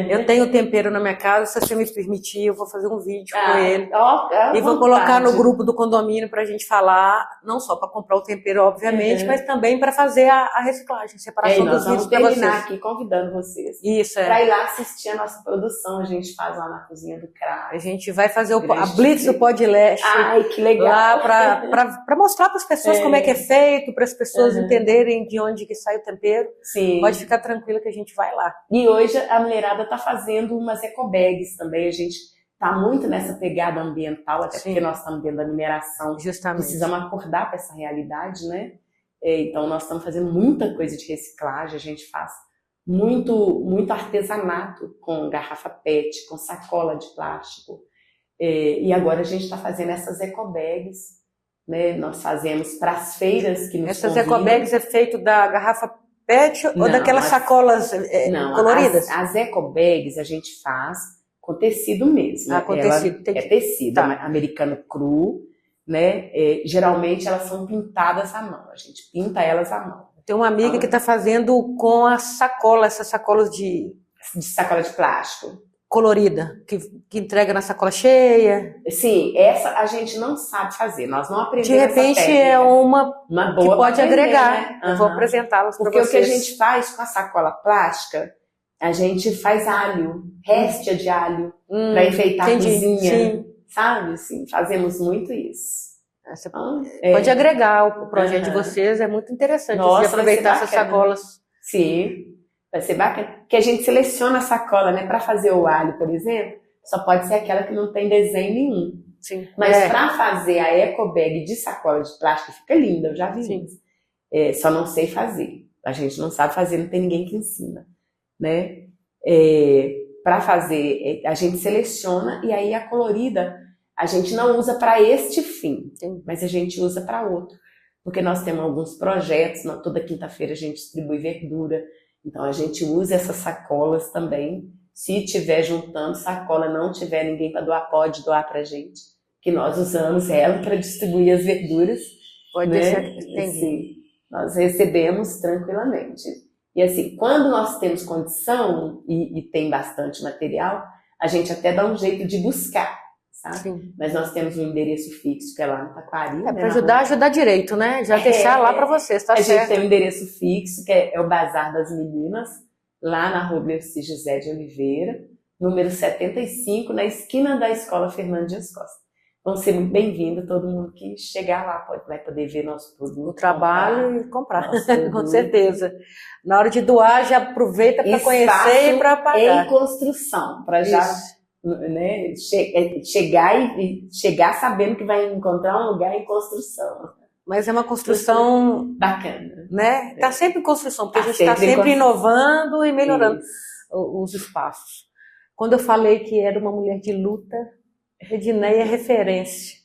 Eu tenho tempero na minha casa, se você me permitir, eu vou fazer um vídeo com ele. E vou colocar no grupo do condomínio para a gente falar, não só para comprar o tempero, obviamente, mas também para fazer a reciclagem, separação dos vidros para vocês. Terminar aqui convidando vocês. Isso, para ir lá assistir a nossa produção, a gente faz lá na cozinha do CRA. A gente vai fazer a Blitz do Pó de Leste. Ai, que legal. Lá para mostrar para as pessoas como é que é feito, para as pessoas entenderem de onde que sai o tempero. Sim. Pode ficar tranquila que a gente vai lá. E hoje a mulherada está fazendo umas ecobags também. A gente está muito nessa pegada ambiental, até porque nós estamos dentro da mineração. Justamente. Precisamos acordar para essa realidade, né? Então nós estamos fazendo muita coisa de reciclagem. A gente faz muito artesanato com garrafa PET, com sacola de plástico. E agora a gente está fazendo essas ecobags, né? Nós fazemos para as feiras que nos Essas convidam. ecobags é feito da garrafa PET ou daquelas sacolas coloridas? As ecobags a gente faz com tecido mesmo. Com tecido. É tecido, americano cru, né? Geralmente elas são pintadas à mão, a gente pinta elas à mão. Tem uma amiga que está fazendo com a sacola, essas sacolas de sacola de plástico. Colorida, que entrega na sacola cheia. Sim, essa a gente não sabe fazer, nós não aprendemos. De repente essa é uma boa que pode aprender, agregar. né? Eu vou apresentá-las para vocês. Porque o que a gente faz com a sacola plástica, a gente faz alho, réstia de alho, para enfeitar a cozinha, sabe? Assim, fazemos muito isso. Pode agregar o projeto de vocês, é muito interessante. Nossa, de aproveitar essas sacolas. Sim, vai ser bacana. Que a gente seleciona a sacola, né? Para fazer o alho, por exemplo, só pode ser aquela que não tem desenho nenhum. Sim. Mas para fazer a eco bag de sacola de plástico fica linda, eu já vi isso. Só não sei fazer. A gente não sabe fazer, não tem ninguém que ensina, né? Para fazer, a gente seleciona e aí a colorida a gente não usa para este fim, mas a gente usa para outro. Porque nós temos alguns projetos, toda quinta-feira a gente distribui verdura, então a gente usa essas sacolas também. Se tiver juntando sacola, não tiver ninguém para doar, pode doar para a gente, que nós usamos ela para distribuir as verduras. Pode né? ser. Assim, nós recebemos tranquilamente. E assim, quando nós temos condição e tem bastante material, a gente até dá um jeito de buscar, sabe? Sim. Mas nós temos um endereço fixo, que é lá no Taquari. Para ajudar direito, né? Já deixar lá para vocês, tá certo? A gente tem um endereço fixo, que é o Bazar das Meninas, lá na rua Glauci José de Oliveira, número 75, na esquina da Escola Fernando Dias Costa. Vão ser muito bem-vindos, todo mundo que chegar lá vai poder ver nosso produto. O trabalho e comprar, com certeza. Na hora de doar, já aproveita para conhecer e para pagar. Em construção, para já né, chegar sabendo que vai encontrar um lugar em construção. Mas é uma construção bacana, né? Está sempre em construção, porque a gente está sempre inovando e melhorando os espaços. Quando eu falei que era uma mulher de luta, Edneia é referência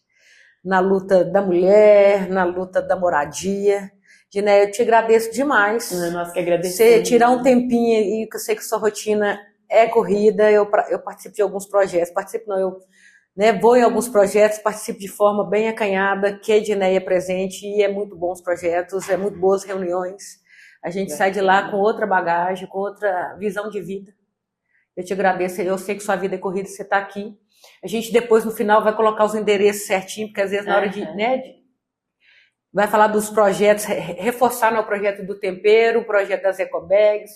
na luta da mulher, na luta da moradia. Edneia, eu te agradeço demais. Nós que agradecemos. Você tirar um tempinho aí, que eu sei que sua rotina é corrida, eu participo de alguns projetos, vou em alguns projetos, participo de forma bem acanhada, que a Edneia é presente, e é muito bons projetos, é muito boas reuniões. A gente sai de lá com outra bagagem, com outra visão de vida. Eu te agradeço, eu sei que sua vida é corrida, você está aqui. A gente depois, no final, vai colocar os endereços certinho, porque às vezes na hora vai falar dos projetos, reforçar o projeto do tempero, o projeto das ecobags.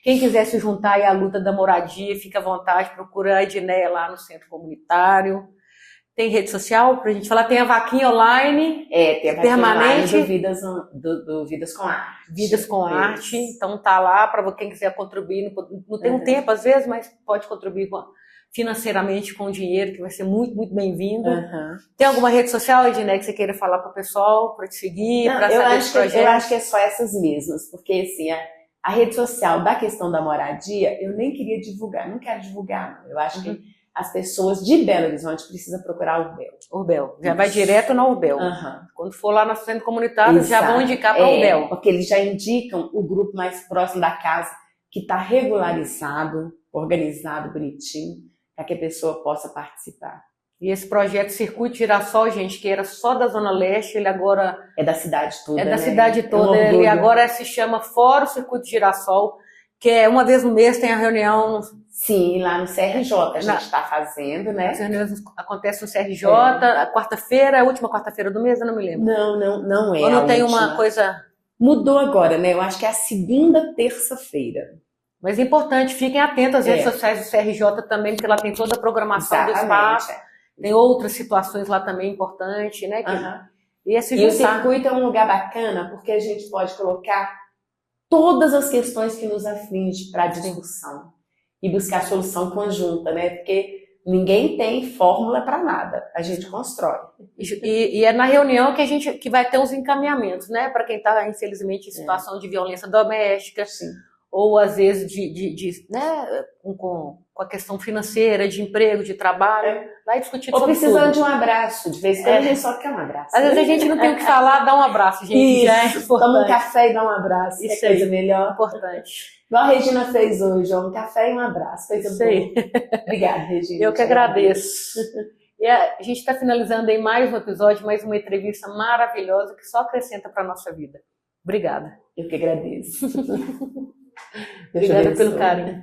Quem quiser se juntar aí à luta da moradia, fica à vontade, procura a Edneia lá no centro comunitário. Tem rede social pra gente falar, tem a vaquinha online, tem a permanente do Vidas com Arte. Vidas com Arte, então tá lá para quem quiser contribuir, não tem um tempo às vezes, mas pode contribuir financeiramente com dinheiro, que vai ser muito, muito bem-vindo. Tem alguma rede social, Edneia, que você queira falar para o pessoal, para te seguir, para saber dos projetos? Eu acho que é só essas mesmas, porque assim, a rede social da questão da moradia, eu nem queria divulgar, não quero divulgar, não. Eu acho que as pessoas de Belo Horizonte precisam procurar o Urbel. Urbel, já vai direto na Urbel. Quando for lá no centro comunitário, já vão indicar para o Urbel. Porque eles já indicam o grupo mais próximo da casa, que está regularizado, organizado, bonitinho, para que a pessoa possa participar. E esse projeto Circuito Girassol, gente, que era só da Zona Leste, ele agora... É da cidade toda, É da cidade toda, ele agora se chama Fórum Circuito Girassol, que é uma vez no mês tem a reunião... Sim, lá no CRJ a gente está fazendo, né? As reuniões acontecem no CRJ, a quarta-feira, a última quarta-feira do mês, eu não me lembro. Não é. Ou não tem uma coisa... Mudou agora, né? Eu acho que é a segunda terça-feira. Mas é importante, fiquem atentos às redes sociais do CRJ também, porque lá tem toda a programação do espaço. Tem outras situações lá também importantes, né? E o circuito é um lugar bacana, porque a gente pode colocar todas as questões que nos afligem para discussão e buscar solução conjunta, né? Porque ninguém tem fórmula para nada, a gente constrói. E é na reunião que vai ter os encaminhamentos, né? Para quem está, infelizmente, em situação de violência doméstica. Ou às vezes com a questão financeira, de emprego, de trabalho, vai discutir ou sobre precisando tudo. De um abraço, de vez em quando a gente só quer um abraço. Às vezes a gente não tem o que falar, dá um abraço, gente. Toma um café e dá um abraço, isso é coisa melhor. Importante. Igual a Regina fez hoje, um café e um abraço, coisa boa. Obrigada, Regina. Eu que agradeço. E a gente está finalizando aí mais um episódio, mais uma entrevista maravilhosa que só acrescenta para a nossa vida. Obrigada. Eu que agradeço. Obrigada pelo carinho.